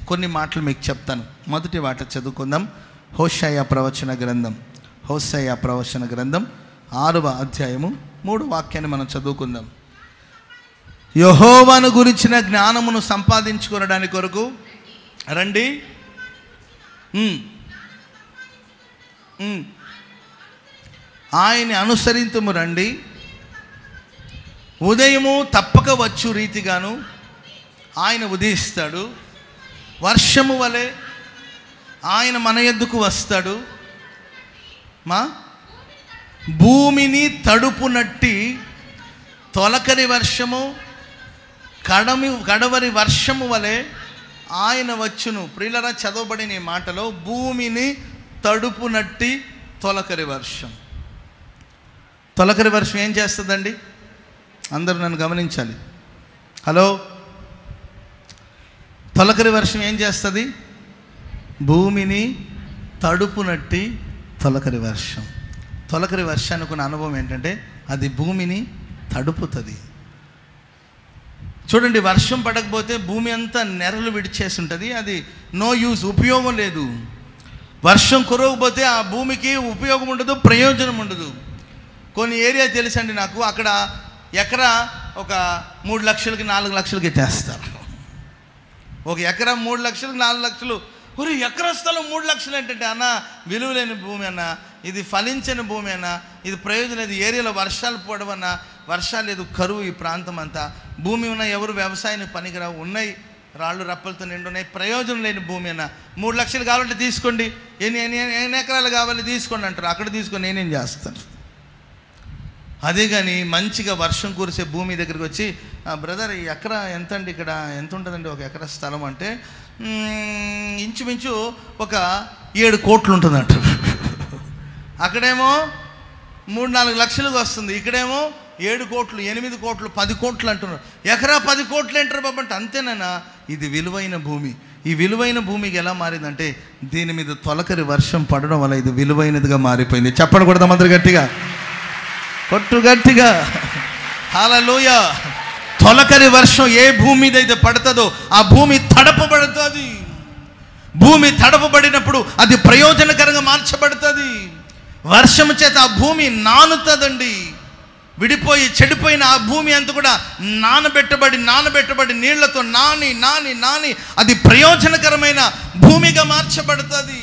కొన్ని మాటలు మీకు చెప్తాను. మొదటి మాట చదువుకుందాం. హోషేయ ప్రవచన గ్రంథం, హోషేయ ప్రవచన గ్రంథం 6వ అధ్యాయము 3వ వాక్యాన్ని మనం చదువుకుందాం. యెహోవాను గురించిన జ్ఞానమును సంపాదించుకోవడానికి కొరకు రండి, ఆయన్ని అనుసరింతుము రండి. ఉదయము తప్పక వచ్చు రీతిగాను ఆయన ఉదయిస్తాడు, వర్షము వలె ఆయన మన యొద్దకు వస్తాడు. భూమిని తడుపునట్టి తొలకరి వర్షము కడవరి వర్షము వలె ఆయన వచ్చును. ప్రియులరా, చదవబడిన ఈ మాటలో భూమిని తడుపునట్టి తొలకరి వర్షం. తొలకరి వర్షం ఏం చేస్తుందండి? అందరూ నన్ను గమనించాలి. హలో, తొలకరి వర్షం ఏం చేస్తుంది? భూమిని తడుపునట్టి తొలకరి వర్షం. తొలకరి వర్షానికి ఉన్న అనుభవం ఏంటంటే అది భూమిని తడుపుతుంది. చూడండి, వర్షం పడకపోతే భూమి అంతా నెరలు విడిచేసి ఉంటుంది. అది నో యూజ్, ఉపయోగం లేదు. వర్షం కురవకపోతే ఆ భూమికి ఉపయోగం ఉండదు, ప్రయోజనం ఉండదు. కొన్ని ఏరియా తెలుసండి నాకు, అక్కడ ఎకరా ఒక 3 లక్షలకి 4 లక్షలకి తెస్తారు. ఒక ఎకరా 3 లక్షలకి 4 లక్షలు. ఒరే, ఎకరా స్థలం 3 లక్షలు ఏంటంటే, అన్న విలువ లేని భూమి అన్న, ఇది ఫలించని భూమి అన్న, ఇది ప్రయోజనం లేదు. ఏరియాలో వర్షాలు పడవన్నా, వర్షాలు లేదు, కరువు ఈ ప్రాంతం అంతా. భూమి ఉన్న ఎవరు వ్యవసాయానికి పనికిరావు, ఉన్నాయి రాళ్ళు రప్పలతో నిండున్నాయి, ప్రయోజనం లేని భూమి అన్న. 3 లక్షలు కావాలంటే తీసుకోండి, ఎన్ని ఎకరాలు కావాలి తీసుకోండి అంటారు. అక్కడ తీసుకొని నేనేం చేస్తాను? అదే కానీ మంచిగా వర్షం కురిసే భూమి దగ్గరికి వచ్చి, బ్రదర్ ఈ ఎకరా ఎంత అండి, ఇక్కడ ఎంత ఉంటుందండి ఒక ఎకరా స్థలం అంటే, ఇంచుమించు ఒక 7 కోట్లు ఉంటుంది అంటారు. అక్కడేమో 3-4 లక్షలకు వస్తుంది, ఇక్కడేమో 7 కోట్లు 8 కోట్లు 10 కోట్లు అంటున్నారు. ఎకరా 10 కోట్లు ఏంటారు బాబు అంటే, అంతేనా? ఇది విలువైన భూమి. ఈ విలువైన భూమికి ఎలా మారిందంటే దీని మీద తొలకరి వర్షం పడడం వల్ల ఇది విలువైనదిగా మారిపోయింది. చెప్పకూడదు అందరు గట్టిగా, కొట్టు గట్టిగా, హల్లెలూయా. తొలకరి వర్షం ఏ భూమి మీద అయితే పడుతుందో ఆ భూమి తడపబడుతుంది. భూమి తడపబడినప్పుడు అది ప్రయోజనకరంగా మార్చబడుతుంది. వర్షం చేత ఆ భూమి నానుతుందండి. విడిపోయి చెడిపోయిన ఆ భూమి అంతా కూడా నానబెట్టబడి నీళ్లతో నాని అది ప్రయోజనకరమైన భూమిగా మార్చబడుతుంది.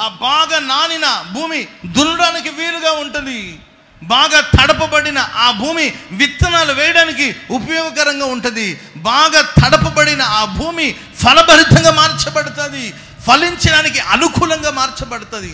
ఆ బాగా నానిన భూమి దున్నడానికి వీలుగా ఉంటుంది. బాగా తడపబడిన ఆ భూమి విత్తనాలు వేయడానికి ఉపయోగకరంగా ఉంటుంది. బాగా తడపబడిన ఆ భూమి ఫలభరితంగా మార్చబడుతుంది, ఫలించడానికి అనుకూలంగా మార్చబడుతుంది.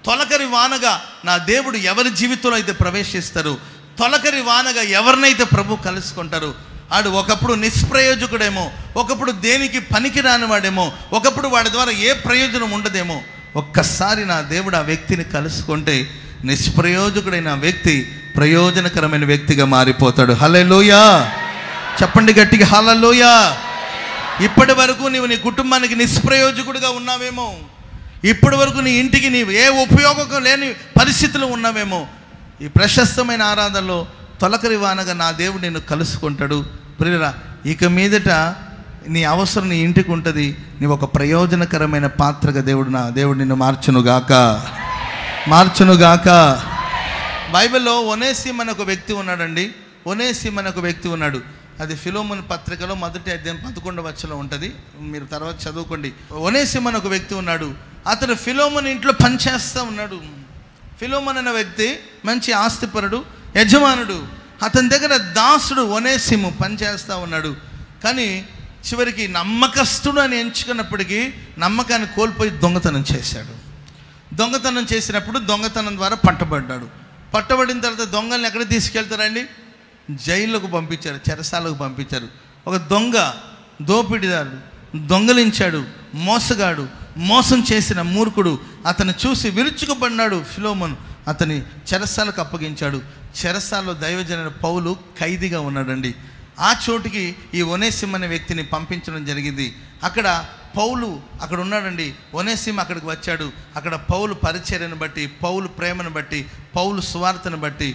తొలకరి వానగా నా దేవుడు ఎవరి జీవితంలో అయితే ప్రవేశిస్తారు, తొలకరి వానగా ఎవరినైతే ప్రభు కలుసుకుంటారు, ఆడు ఒకప్పుడు నిష్ప్రయోజకుడేమో, ఒకప్పుడు దేనికి పనికిరాని వాడేమో, ఒకప్పుడు వాడి ద్వారా ఏ ప్రయోజనం ఉండదేమో. ఒక్కసారి నా దేవుడు ఆ వ్యక్తిని కలుసుకుంటే నిష్ప్రయోజకుడైన వ్యక్తి ప్రయోజనకరమైన వ్యక్తిగా మారిపోతాడు. హల్లెలూయా, చెప్పండి గట్టిగా, హల్లెలూయా. ఇప్పటి వరకు నీవు నీ కుటుంబానికి నిష్ప్రయోజకుడిగా ఉన్నావేమో, ఇప్పటి వరకు నీ ఇంటికి నీవు ఏ ఉపయోగం లేని పరిస్థితులు ఉన్నావేమో. ఈ ప్రశస్తమైన ఆరాధనలో తొలకరి వానగా నా దేవుడు నిన్ను కలుసుకుంటాడు. ప్రియురా, ఇక మీదట నీ అవసరం నీ ఇంటికి ఉంటుంది. నీవు ఒక ప్రయోజనకరమైన పాత్రగా దేవుడు నిన్ను మార్చునుగాక. బైబిల్లో ఒనేసిమ్ అనే ఒక వ్యక్తి ఉన్నాడండి. ఒనేసిమ్ అనే ఒక వ్యక్తి ఉన్నాడు. అది ఫిలోమోను పత్రికలో 1వ అధ్యాయం 11వ వచనంలో ఉంటుంది, మీరు తర్వాత చదువుకోండి. ఒనేసిమ్ అనే ఒక వ్యక్తి ఉన్నాడు. అతను ఫిలోమోను ఇంట్లో పనిచేస్తూ ఉన్నాడు. ఫిలోమోను అనే వ్యక్తి మంచి ఆస్తిపరుడు, యజమానుడు. అతని దగ్గర దాసుడు ఒనేసిము పనిచేస్తూ ఉన్నాడు. కానీ చివరికి నమ్మకస్తుడు అని ఎంచుకున్నప్పటికీ నమ్మకాన్ని కోల్పోయి దొంగతనం చేశాడు. దొంగతనం చేసినప్పుడు దొంగతనం ద్వారా పట్టబడ్డాడు. పట్టబడిన తర్వాత దొంగల్ని ఎక్కడ తీసుకెళ్తారండి? జైల్లోకి పంపించారు, చెరసాలకు పంపించారు. ఒక దొంగ, దోపిడీదారుడు, దొంగలించాడు, మోసగాడు, మోసం చేసిన మూర్ఖుడు అతను చూసి విరుచుకుపడినాడు ఫిలోమోను. అతని చెరసాలకు అప్పగించాడు. చెరసాలలో దైవజనుడు పౌలు ఖైదీగా ఉన్నాడండి. ఆ చోటుకి ఈ ఒనేసిమ్ అనే వ్యక్తిని పంపించడం జరిగింది. అక్కడ పౌలు అక్కడ ఉన్నాడండి. ఒనేసిమ్ అక్కడికి వచ్చాడు. అక్కడ పౌలు పరిచర్యను బట్టి, పౌలు ప్రేమను బట్టి, పౌలు సువార్తను బట్టి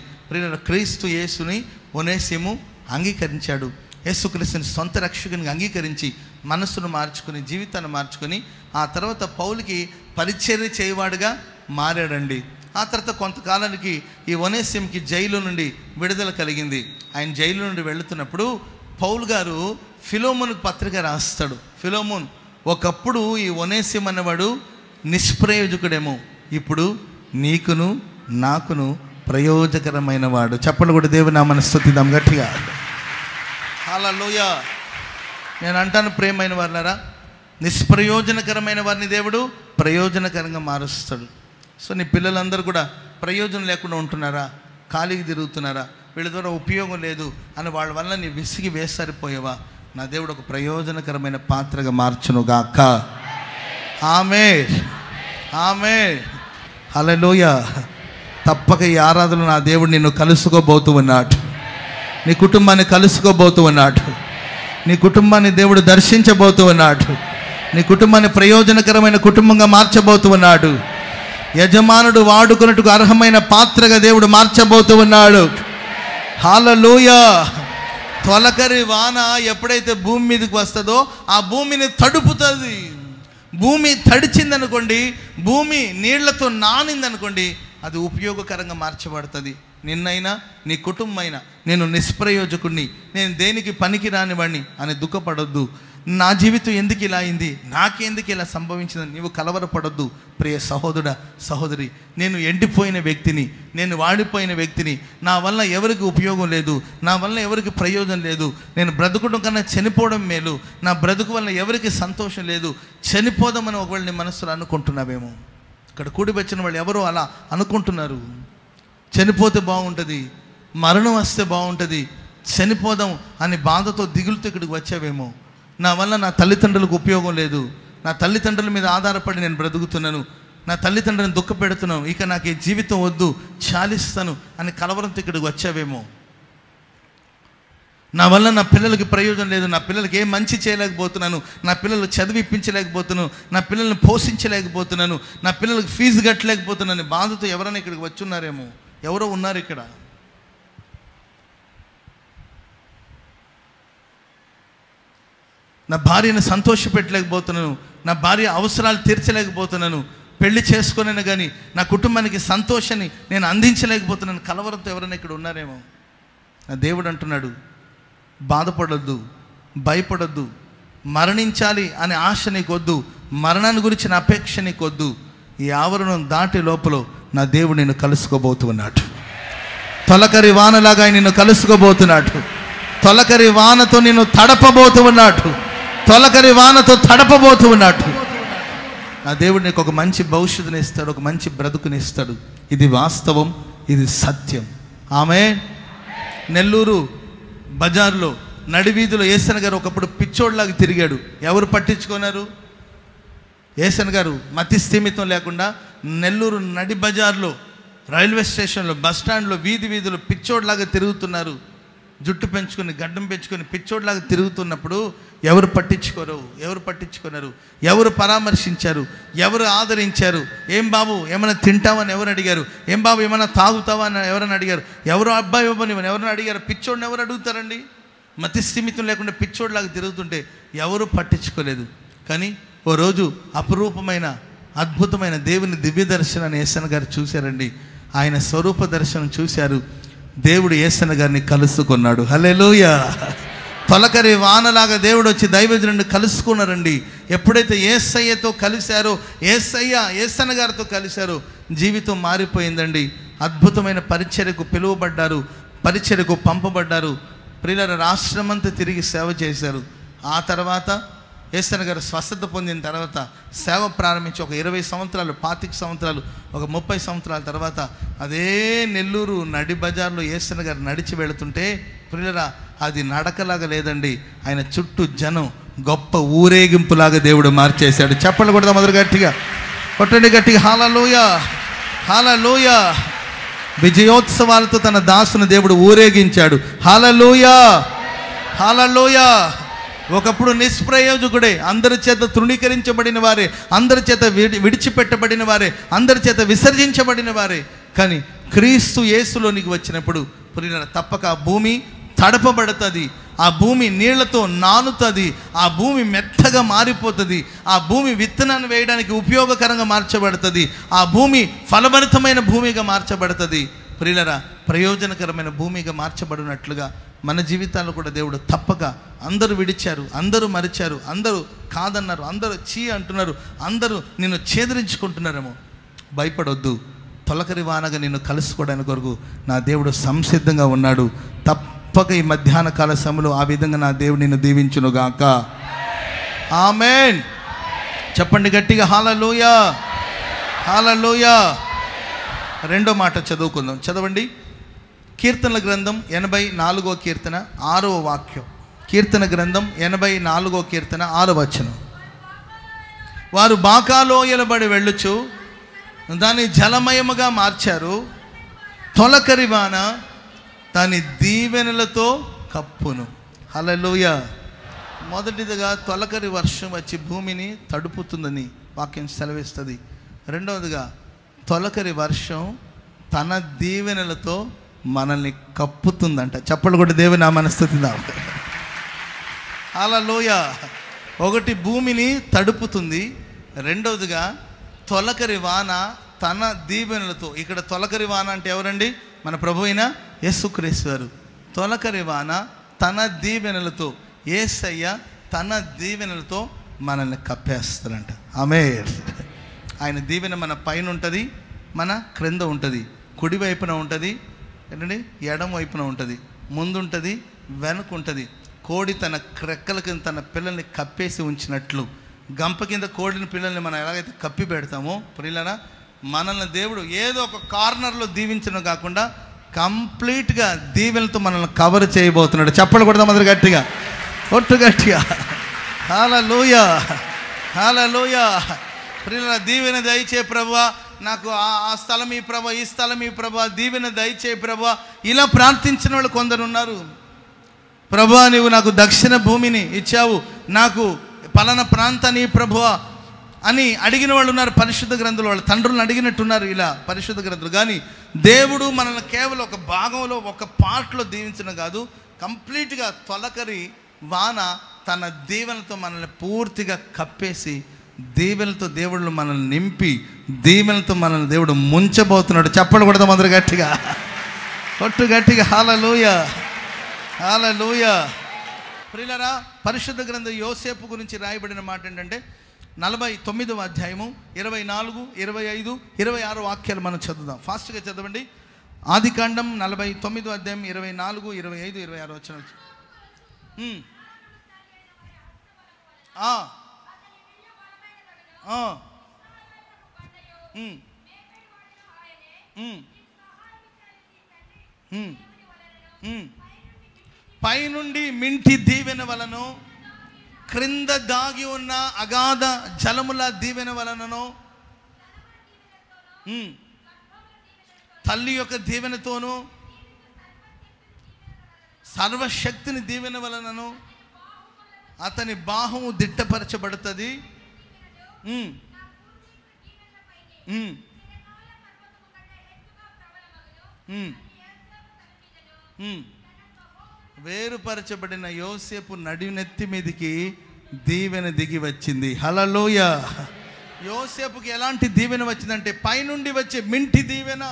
క్రీస్తు యేసుని ఒనేసిము అంగీకరించాడు. యేసుక్రీస్తుని సొంత రక్షకునిగా అంగీకరించి మనస్సును మార్చుకుని, జీవితాన్ని మార్చుకొని ఆ తర్వాత పౌలుకి పరిచర్య చేయవాడుగా మారాడండి. ఆ తర్వాత కొంతకాలానికి ఈ ఒనేసిమ్కి జైలు నుండి విడుదల కలిగింది. ఆయన జైలు నుండి వెళుతున్నప్పుడు పౌలు గారు ఫిలోమోనుకు పత్రిక రాస్తాడు. ఫిలోమోన్, ఒకప్పుడు ఈ ఒనేసిమ్ అనేవాడు నిష్ప్రయోజకుడేమో, ఇప్పుడు నీకును నాకును ప్రయోజకరమైన వాడు. చెప్పలు కూడా దేవుని నామమున స్తుతిద్దాం గట్టిగా. హల్లెలూయా. నేను అంటాను, ప్రియమైన వారులారా, నిష్ప్రయోజనకరమైన వారిని దేవుడు ప్రయోజనకరంగా మారుస్తాడు. సో నీ పిల్లలందరూ కూడా ప్రయోజనం లేకుండా ఉంటున్నారా? ఖాళీకి తిరుగుతున్నారా? వీళ్ళ ద్వారా ఉపయోగం లేదు అని వాళ్ళ వల్ల నీ విసిగి వేసరిపోయావా? నా దేవుడు ఒక ప్రయోజనకరమైన పాత్రగా మార్చునుగాక. ఆమేన్, ఆమేన్, హల్లెలూయా. తప్పక ఈ ఆరాధనలో నా దేవుడు నిన్ను కలుసుకోబోతూ ఉన్నాడు. నీ కుటుంబాన్ని కలుసుకోబోతూ ఉన్నాడు. నీ కుటుంబాన్ని దేవుడు దర్శించబోతూ ఉన్నాడు. నీ కుటుంబాన్ని ప్రయోజనకరమైన కుటుంబంగా మార్చబోతూ ఉన్నాడు. యజమానుడు వాడుకున్నట్టుకు అర్హమైన పాత్రగా దేవుడు మార్చబోతూ ఉన్నాడు. హల్లెలూయా. తొలకరి వాన ఎప్పుడైతే భూమి మీదకి వస్తుందో ఆ భూమిని తడుపుతుంది. భూమి తడిచిందనుకోండి, భూమి నీళ్లతో నానిందనుకోండి, అది ఉపయోగకరంగా మార్చబడుతుంది. నిన్నైనా నీ కుటుంబమైనా నేను నిష్ప్రయోజకుడిని, నేను దేనికి పనికి రానివాడిని అని దుఃఖపడొద్దు. నా జీవితం ఎందుకు ఇలా అయింది, నాకెందుకు ఇలా సంభవించిందని నీవు కలవరపడొద్దు. ప్రియ సహోదరుడా, సహోదరి, నేను ఎండిపోయిన వ్యక్తిని, నేను వాడిపోయిన వ్యక్తిని, నా వల్ల ఎవరికి ఉపయోగం లేదు, నా వల్ల ఎవరికి ప్రయోజనం లేదు, నేను బ్రతుకడం కన్నా చనిపోవడం మేలు, నా బ్రతుకు వల్ల ఎవరికి సంతోషం లేదు, చనిపోదామని ఒకవేళ నీ మనసులో అనుకుంటున్నావేమో. ఇక్కడ కూడి వచ్చిన వాళ్ళు ఎవరో అలా అనుకుంటున్నారు. చనిపోతే బాగుంటుంది, మరణం వస్తే బాగుంటుంది, చనిపోదాం అని బాధతో దిగులుతో ఇక్కడికి వచ్చావేమో. నా వల్ల నా తల్లిదండ్రులకు ఉపయోగం లేదు, నా తల్లిదండ్రుల మీద ఆధారపడి నేను బ్రతుకుతున్నాను, నా తల్లిదండ్రులను దుఃఖ పెడుతున్నాను, ఇక నాకు ఈ జీవితం వద్దు, చాలిస్తాను అని కలవరంతో ఇక్కడికి వచ్చావేమో. నా వల్ల నా పిల్లలకి ప్రయోజనం లేదు, నా పిల్లలకి ఏం మంచి చేయలేకపోతున్నాను, నా పిల్లలు చదివిపించలేకపోతున్నాను, నా పిల్లల్ని పోషించలేకపోతున్నాను, నా పిల్లలకి ఫీజు కట్టలేకపోతున్నాను బాధతో ఎవరైనా ఇక్కడికి వచ్చి ఉన్నారేమో. ఎవరో ఉన్నారు ఇక్కడ. నా భార్యను సంతోషపెట్టలేకపోతున్నాను, నా భార్య అవసరాలు తీర్చలేకపోతున్నాను, పెళ్లి చేసుకున్నాను కానీ నా కుటుంబానికి సంతోషాన్ని నేను అందించలేకపోతున్నాను, కలవరంతో ఎవరైనా ఇక్కడ ఉన్నారేమో. నా దేవుడు అంటున్నాడు, బాధపడొద్దు, భయపడొద్దు, మరణించాలి అనే ఆశ నీకొద్దు, మరణాన్ని గురించిన అపేక్ష నీకొద్దు. ఈ ఆవరణం దాటి లోపల నా దేవుడు నిన్ను కలుసుకోబోతున్నాడు. తొలకరి వానలాగా నిన్ను కలుసుకోబోతున్నాడు. తొలకరి వానతో నిన్ను తడపబోతూ ఉన్నాడు. తొలకరి వానతో తడపబోతూ ఉన్నాడు. నా దేవుడు నీకు ఒక మంచి భవిష్యత్తుని ఇస్తాడు, ఒక మంచి బ్రతుకుని ఇస్తాడు. ఇది వాస్తవం, ఇది సత్యం. ఆమేన్. నెల్లూరు బజార్లో నడివీధిలో యేసన్న గారు ఒకప్పుడు పిచ్చోడ్లాగా తిరిగాడు. ఎవరు పట్టించుకున్నారు? యేసన్న గారు మతి స్థిమితం లేకుండా నెల్లూరు నడి బజార్లో, రైల్వే స్టేషన్లో, బస్ స్టాండ్లో, వీధి వీధులు పిచ్చోడ్లాగా తిరుగుతున్నారు. జుట్టు పెంచుకొని, గడ్డం పెంచుకొని పిచ్చోడ్లాగా తిరుగుతున్నప్పుడు ఎవరు పట్టించుకోరు? ఎవరు పట్టించుకున్నారు? ఎవరు పరామర్శించారు? ఎవరు ఆదరించారు? ఏం బాబు ఏమైనా తింటావని ఎవరు అడిగారు? ఏం బాబు ఏమైనా తాగుతావా అని ఎవరైనా అడిగారు? ఎవరు అబ్బాయి ఇవ్వని ఎవరైనా అడిగారు? పిచ్చోడిని ఎవరు అడుగుతారండి? మతి స్థిమితం లేకుండా పిచ్చోడ్లాగా తిరుగుతుంటే ఎవరు పట్టించుకోలేదు. కానీ ఓ రోజు అపురూపమైన అద్భుతమైన దేవుని దివ్య దర్శనాన్ని యేసన్న గారు చూశారండి. ఆయన స్వరూప దర్శనం చూశారు. దేవుడు యేసన్న గారిని కలుసుకున్నాడు. హల్లెలూయా. తొలకరి వానలాగా దేవుడు వచ్చి దైవజనుడిని కలుసుకున్నారండి. ఎప్పుడైతే యేసయ్యతో కలిశారో, యేసన్న గారితో కలిశారో జీవితం మారిపోయిందండి. అద్భుతమైన పరిచర్యకు పిలువబడ్డారు, పరిచర్యకు పంపబడ్డారు. ప్రియులారా, రాష్ట్రమంతా తిరిగి సేవ చేశారు. ఆ తర్వాత యేసన్న గారు స్వస్థత పొందిన తర్వాత సేవ ప్రారంభించి ఒక 20 సంవత్సరాలు, 25 సంవత్సరాలు, ఒక 30 సంవత్సరాల తర్వాత అదే నెల్లూరు నడి బజార్లో యేసన్న గారు నడిచి వెళుతుంటే ప్రియులారా, అది నడకలాగా లేదండి, ఆయన చుట్టూ జనం గొప్ప ఊరేగింపులాగా దేవుడు మార్చేశాడు. చెప్పలు కొడదాం మొదలు గట్టిగా, కొట్టండి గట్టిగా. హల్లెలూయా, హల్లెలూయా. విజయోత్సవాలతో తన దాసును దేవుడు ఊరేగించాడు. హల్లెలూయా, హల్లెలూయా. ఒకప్పుడు నిష్ప్రయోజకుడే, అందరి చేత తృణీకరించబడిన వారే, అందరి చేత విడిచిపెట్టబడిన వారే, అందరి చేత విసర్జించబడిన వారే. కానీ క్రీస్తు యేసులోనికి వచ్చినప్పుడు ప్రియులారా, తప్పక ఆ భూమి తడపబడుతుంది, ఆ భూమి నీళ్లతో నానుతుంది, ఆ భూమి మెత్తగా మారిపోతుంది, ఆ భూమి విత్తనాన్ని వేయడానికి ఉపయోగకరంగా మార్చబడుతుంది, ఆ భూమి ఫలభరితమైన భూమిగా మార్చబడుతుంది. ప్రియులారా, ప్రయోజనకరమైన భూమిగా మార్చబడినట్లుగా మన జీవితాల్లో కూడా దేవుడు తప్పక, అందరూ విడిచారు, అందరూ మరిచారు, అందరూ కాదన్నారు, అందరూ చీ అంటున్నారు, అందరూ నిన్ను ఛేదరించుకుంటున్నారేమో, భయపడొద్దు. తొలకరి వానగా నిన్ను కలుసుకోవడానికి కొరకు నా దేవుడు సంసిద్ధంగా ఉన్నాడు. తప్పక ఈ మధ్యాహ్న కాల సమయంలో ఆ విధంగా నా దేవుడు నిన్ను దీవించునుగాక. ఆమేన్. చెప్పండి గట్టిగా, హల్లెలూయా, హల్లెలూయా. రెండో మాట చదువుకుందాం, చదవండి. కీర్తనల గ్రంథం 84వ కీర్తన 6వ వాక్యం. కీర్తన గ్రంథం 84వ కీర్తన 6వ వచనం. వారు బాకాలోయలబడి వెళ్ళుచు దాన్ని జలమయముగా మార్చారు, తొలకరి వాన దాని దీవెనలతో కప్పును. హల్లెలూయా. మొదటిదిగా తొలకరి వర్షం వచ్చి భూమిని తడుపుతుందని వాక్యం సెలవిస్తుంది. రెండవదిగా తొలకరి వర్షం తన దీవెనలతో మనల్ని కప్పుతుందంట. చప్పట్లు కూడా దేవుని నామమున స్తుతిద్దాం. హల్లెలూయా. ఒకటి భూమిని తడుపుతుంది, రెండవదిగా తొలకరి వాన తన దీవెనలతో. ఇక్కడ తొలకరి వాన అంటే ఎవరండి? మన ప్రభు అయిన యేసుక్రీస్తు వారు. తొలకరి వాన తన దీవెనలతో, యేసయ్య తన దీవెనలతో మనల్ని కప్పేస్తారంట. ఆమేన్. ఆయన దీవెన మన పైన ఉంటుంది, మన క్రింద ఉంటుంది, కుడి వైపున ఉంటుంది, ఏంటండి ఎడమ వైపున ఉంటుంది, ముందుంటుంది, వెనక ఉంటుంది. కోడి తన క్రెక్కల కింద తన పిల్లల్ని కప్పేసి ఉంచినట్లు, గంప కింద కోడిని పిల్లల్ని మనం ఎలాగైతే కప్పి పెడతామో, ప్రియులారా మనల్ని దేవుడు ఏదో ఒక కార్నర్లో దీవించడం కాకుండా కంప్లీట్గా దీవెనలతో మనల్ని కవర్ చేయబోతున్నాడు. చప్పట్లు కొడదాం అందరు గట్టిగా, ఒట్టు గట్టిగా. హల్లెలూయా, హల్లెలూయా. ప్రియులారా దీవెన దయచే ప్రభువా, నాకు ఆ స్థలం ఈ ప్రభా, ఈ స్థలం ఈ ప్రభా, దీవెన దయచే ప్రభువా, ఇలా ప్రార్థించిన వాళ్ళు కొందరు ఉన్నారు. ప్రభువా నీవు నాకు దక్షిణ భూమిని ఇచ్చావు, నాకు పలానా ప్రాంతాన్ని ప్రభువా అని అడిగిన వాళ్ళు ఉన్నారు. పరిశుద్ధ గ్రంథులు వాళ్ళ తండ్రులను అడిగినట్టున్నారు ఇలా పరిశుద్ధ గ్రంథులు. కానీ దేవుడు మనల్ని కేవలం ఒక భాగంలో, ఒక పార్ట్లో దీవించడం కాదు, కంప్లీట్గా తొలకరి వాన తన దీవెనలతో మనల్ని పూర్తిగా కప్పేసి, దీవెనలతో దేవుళ్ళు మనల్ని నింపి, దీవెనలతో మనల్ని దేవుడు ముంచబోతున్నాడు. చప్పట్లు కొడదాం అందరు గట్టిగా, కొట్టు గట్టిగా. హల్లెలూయా, హల్లెలూయా. ప్రియులారా పరిశుద్ధ గ్రంథం యోసేపు గురించి రాయబడిన మాట ఏంటంటే 49వ అధ్యాయము 24, 25, 26 వాక్యాలు మనం చదువుదాం. ఫాస్ట్గా చదవండి. ఆదికాండం 49వ అధ్యాయం 24, 25, 26 వచనాలు. పైనుండి మింటి దీవెన వలన, క్రింద దాగి ఉన్న అగాధ జలముల దీవెన వలనను, తల్లి యొక్క దీవెనతోనూ, సర్వశక్తిని దీవెన వలనను అతని బాహము దిట్టపరచబడుతుంది. వేరుపరచబడిన యోసేపు నడినెత్తి మీదికి దీవెన దిగి వచ్చింది. హల్లెలూయా. యోసేపుకి ఎలాంటి దీవెన వచ్చిందంటే పైనుండి వచ్చే మింటి దీవెన,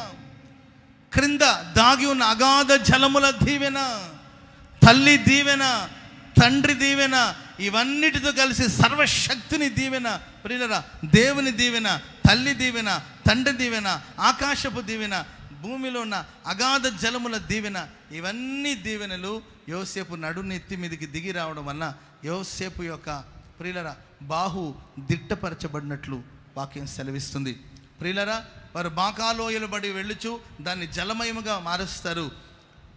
క్రింద దాగి ఉన్న అగాధ జలముల దీవెన, తల్లి దీవెన, తండ్రి దీవెన, ఇవన్నిటితో కలిసి సర్వశక్తిని దీవెన. ప్రియులారా దేవుని దీవెన, తల్లి దీవెన, తండ్రి దీవెన, ఆకాశపు దీవెన, భూమిలో ఉన్న అగాధ జలముల దీవెన, ఇవన్నీ దీవెనలు యోసేపు నడునెత్తి మీదకి దిగి రావడం వలన యోసేపు యొక్క ప్రియులరా బాహు దిట్టపరచబడినట్లు వాక్యం సెలవిస్తుంది. ప్రియులరా వారు బాకాలోయలు బడి వెళ్ళుచు దాన్ని జలమయముగా మారుస్తారు.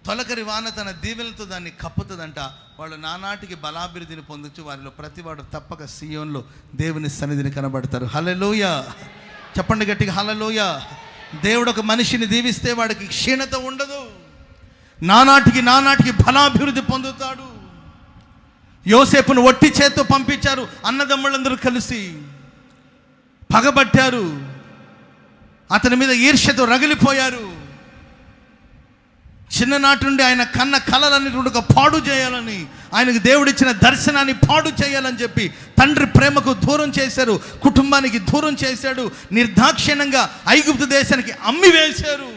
తొలకరి వాన తన దీవెనలతో దాన్ని కప్పుతుందంట. వాళ్ళు నానాటికి బలాభివృద్ధిని పొందొచ్చు. వారిలో ప్రతివాడు తప్పక సీయోన్లో దేవుని సన్నిధిని కనబడతారు. హల్లెలూయా. చెప్పండి గట్టిగా, హల్లెలూయా. దేవుడు ఒక మనిషిని దీవిస్తే వాడికి క్షీణత ఉండదు, నానాటికి బలాభివృద్ధి పొందుతాడు. యోసేపును ఒట్టి చేత్తో పంపించారు. అన్నదమ్ములందరూ కలిసి పగబట్టారు, అతని మీద ఈర్ష్యతో రగిలిపోయారు. చిన్ననాటి నుండి ఆయన కన్న కలలన్నీ పాడు చేయాలని, ఆయనకు దేవుడిచ్చిన దర్శనాన్ని పాడు చేయాలని చెప్పి తండ్రి ప్రేమకు దూరం చేశారు, కుటుంబానికి దూరం చేశాడు, నిర్దాక్షిణ్యంగా ఐగుప్తు దేశానికి అమ్మి వేశారు.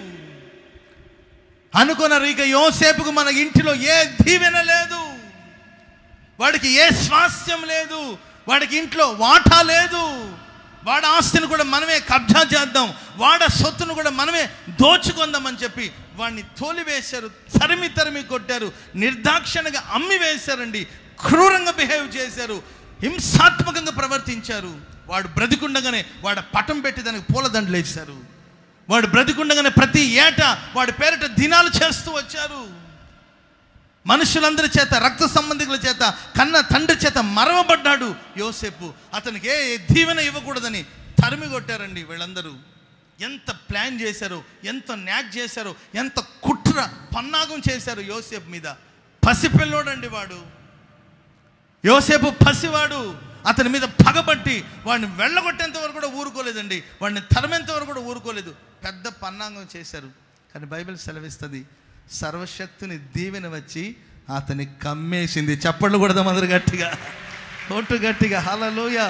అనుకున్నారు ఇక యోసేపుకు మన ఇంటిలో ఏ దీవెన లేదు, వాడికి ఏ స్వాస్థ్యం లేదు, వాడికి ఇంట్లో వాటా లేదు, వాడి ఆస్తిని కూడా మనమే కబ్జా చేద్దాం, వాడి సొత్తును కూడా మనమే దోచుకుందామని చెప్పి వాడిని తోలివేశారు, తరిమి కొట్టారు, నిర్దాక్షిణ్యంగా అమ్మి వేశారండి. క్రూరంగా బిహేవ్ చేశారు, హింసాత్మకంగా ప్రవర్తించారు. వాడు బ్రతికుండగానే వాడు పటం పెట్టి దానికి పూలదండలు వేశారు. వాడు బ్రతికుండగానే ప్రతి ఏటా వాడి పేరిట దినాలు చేస్తూ వచ్చారు. మనుషులందరి చేత, రక్త సంబంధికుల చేత, కన్న తండ్రి చేత మరవబడ్డాడు యోసేపు. అతనికి ఏ దీవెన ఇవ్వకూడదని తరిమి కొట్టారండి వీళ్ళందరూ. ఎంత ప్లాన్ చేశారు, ఎంత న్యాక్ చేశారు, ఎంత కుట్ర పన్నాగం చేశారు యోసేపు మీద. పసిపిల్లోడండి వాడు, యోసేపు పసివాడు. అతని మీద పగబట్టి వాడిని వెళ్ళగొట్టేంత వరకు కూడా ఊరుకోలేదండి, వాడిని తరిమేంత వరకు కూడా ఊరుకోలేదు. పెద్ద పన్నాగం చేశారు. కానీ బైబిల్ సెలవిస్తుంది, సర్వశక్తిని దీవెన వచ్చి అతని కమ్మేసింది. చప్పట్లు కొడదాం అందరు గట్టిగా, ఓటు గట్టిగా హల్లెలూయా.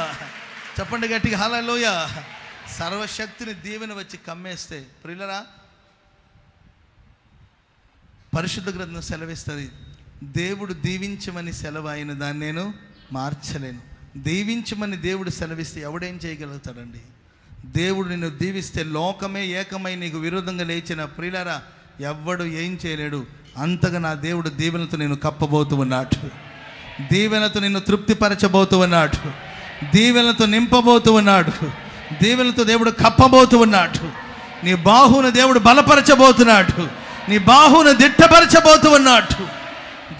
చెప్పండి గట్టిగా హల్లెలూయా. సర్వశక్తిని దీవెన వచ్చి కమ్మేస్తే ప్రియులరా, పరిశుద్ధ గ్రంథం సెలవిస్తుంది, దేవుడు దీవించమని సెలవు అయిన దాన్ని నేను మార్చలేను. దీవించమని దేవుడు సెలవిస్తే ఎవడేం చేయగలుగుతాడండి? దేవుడు నిన్ను దీవిస్తే లోకమే ఏకమై నీకు విరోధంగా లేచిన ప్రియులరా ఎవ్వడు ఏం చేయలేడు. అంతగా నా దేవుడు దీవెనతో నిన్ను కప్పబోతూ ఉన్నాడు, దీవెనతో నిన్ను తృప్తిపరచబోతూ ఉన్నాడు, దీవెనతో నింపబోతూ ఉన్నాడు, దీవెనతో దేవుడు కప్పబోతూ ఉన్నాడు. నీ బాహువును దేవుడు బలపరచబోతున్నాడు, నీ బాహువును దిట్టపరచబోతూ ఉన్నాడు.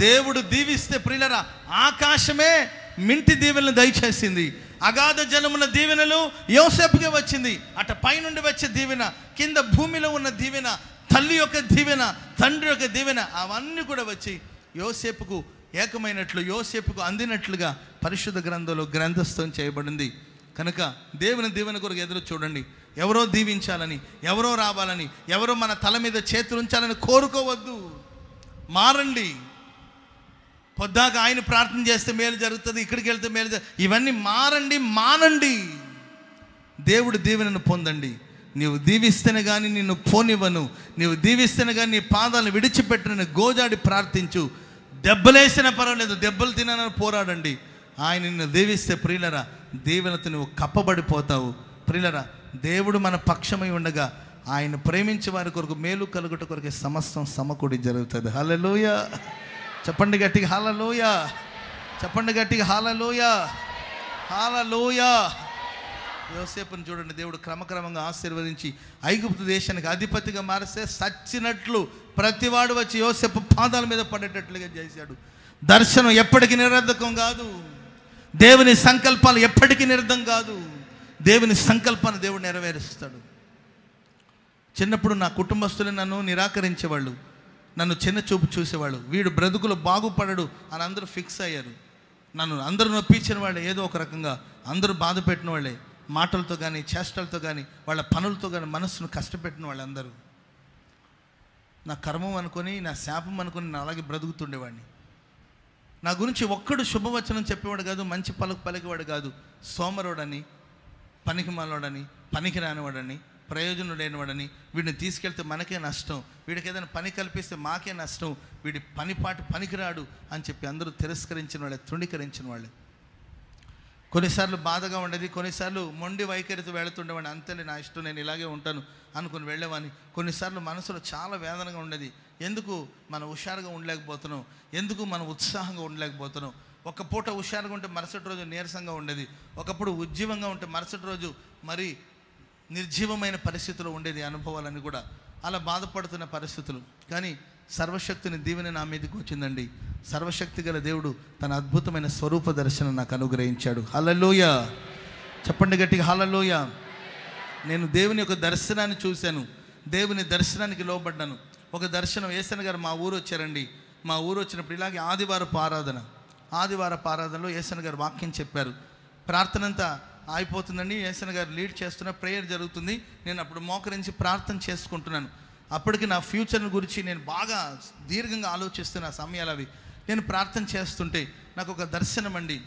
దేవుడు దీవిస్తే ప్రియులరా ఆకాశమే మింటి దీవెనలు దయచేసింది. అగాధ జలముల దీవెనలు యోసేపుకే వచ్చింది. అట పైనుండి వచ్చే దీవెన, కింద భూమిలో ఉన్న దీవెన, తల్లి యొక్క దీవెన, తండ్రి యొక్క దీవెన, అవన్నీ కూడా వచ్చి యోసేపుకు ఏకమైనట్లు, యోసేపుకు అందినట్లుగా పరిశుద్ధ గ్రంథంలో గ్రంథస్థం చేయబడింది. కనుక దేవుని దీవెన కొరకు ఎదురు చూడండి. ఎవరో దీవించాలని, ఎవరో రావాలని, ఎవరో మన తల మీద చేతులు ఉంచాలని కోరుకోవద్దు. మారండి. పొద్దాక ఆయన ప్రార్థన చేస్తే మేలు జరుగుతుంది, ఇక్కడికి వెళ్తే మేలు జరుగుతుంది, ఇవన్నీ మారండి, మానండి. దేవుడు దీవెనను పొందండి. నీవు దీవిస్తేనే కానీ నిన్ను పోనివ్వను, నీవు దీవిస్తేనే కానీ నీ పాదాలను విడిచిపెట్టనని గోజాడి ప్రార్థించు. దెబ్బలేసినా పర్వాలేదు, దెబ్బలు తినని పోరాడండి. ఆయన నిన్ను దీవిస్తే ప్రియులరా దీవెనతో నువ్వు కప్పబడిపోతావు. ప్రియులరా దేవుడు మన పక్షమై ఉండగా ఆయన ప్రేమించే వారి కొరకు మేలు కలుగుట కొరకు సమస్తం సమకూడి జరుగుతుంది. హల్లెలూయా. చెప్పండి గట్టిగా హల్లెలూయా. చెప్పండి గట్టిగా హల్లెలూయా. హల్లెలూయా. యోసేపుని చూడండి, దేవుడు క్రమక్రమంగా ఆశీర్వదించి ఐగుప్తు దేశానికి అధిపతిగా మారిస్తే సచ్చినట్లు ప్రతివాడు వచ్చి యోసేపు పాదాల మీద పడేటట్లుగా చేశాడు. దర్శనం ఎప్పటికీ నిరర్ధకం కాదు, దేవుని సంకల్పాలు ఎప్పటికీ నిరర్ధం కాదు. దేవుని సంకల్పాన్ని దేవుడు నెరవేరుస్తాడు. చిన్నప్పుడు నా కుటుంబస్తులు నన్ను నిరాకరించేవాళ్ళు, నన్ను చిన్న చూపు చూసేవాళ్ళు. వీడు బ్రతుకులు బాగుపడడు అని అందరూ ఫిక్స్ అయ్యారు. నన్ను అందరూ నొప్పించిన వాళ్ళే, ఏదో ఒక రకంగా అందరూ బాధ పెట్టిన వాళ్ళే, మాటలతో కానీ చేష్టలతో కానీ వాళ్ళ పనులతో కానీ మనస్సును కష్టపెట్టిన వాళ్ళందరూ. నా కర్మం అనుకొని, నా శాపం అనుకొని నేను అలాగే బ్రతుకుతుండేవాడిని. నా గురించి ఒక్కడు శుభవచనం చెప్పేవాడు కాదు, మంచి పలికేవాడు కాదు. సోమరుడని, పనికిమాలోడని, పనికి రానివాడని, ప్రయోజనం లేనివాడని, వీడిని తీసుకెళ్తే మనకే నష్టం, వీడికి ఏదైనా పని కల్పిస్తే మాకే నష్టం, వీడి పనిపాటు పనికిరాడు అని చెప్పి అందరూ తిరస్కరించిన వాళ్ళే, తృణీకరించిన వాళ్ళే. కొన్నిసార్లు బాధగా ఉండేది, కొన్నిసార్లు మొండి వైఖరితో వెళుతుండేవాడిని. అంతేలే నా ఇష్టం, నేను ఇలాగే ఉంటాను అనుకుని వెళ్ళేవాడిని. కొన్నిసార్లు మనసులో చాలా వేదనగా ఉండేది. ఎందుకు మనం హుషారుగా ఉండలేకపోతున్నాం, ఎందుకు మనం ఉత్సాహంగా ఉండలేకపోతున్నాం. ఒక పూట హుషారుగా ఉంటే మరుసటి రోజు నీరసంగా ఉండేది, ఒకప్పుడు ఉజ్జీవంగా ఉంటే మరుసటి రోజు మరి నిర్జీవమైన పరిస్థితులు ఉండేది. అనుభవాలన్నీ కూడా అలా బాధపడుతున్న పరిస్థితులు. కానీ సర్వశక్తిని దీవెన నా మీదకి వచ్చిందండి. సర్వశక్తి గల దేవుడు తన అద్భుతమైన స్వరూప దర్శనం నాకు అనుగ్రహించాడు. హల్లెలూయా. చెప్పండి గట్టిగా హల్లెలూయా. నేను దేవుని యొక్క దర్శనాన్ని చూశాను, దేవుని దర్శనానికి లోబడ్డాను. ఒక దర్శనం, ఏసన్న గారు మా ఊరు వచ్చారండి. మా ఊరు వచ్చినప్పుడు ఇలాగే ఆదివారపు ఆరాధనలో ఏసన్న గారు వాక్యం చెప్పారు. ప్రార్థన అంతా అయిపోతుందండి, ఏసన్న గారు లీడ్ చేస్తున్న ప్రేయర్ జరుగుతుంది. నేను అప్పుడు మోకరించి ప్రార్థన చేసుకుంటున్నాను. అప్పటికి నా ఫ్యూచర్ని గురించి నేను బాగా దీర్ఘంగా ఆలోచిస్తున్న సమయాలు అవి. నేను ప్రార్థన చేస్తుంటే నాకు ఒక దర్శనం అండి.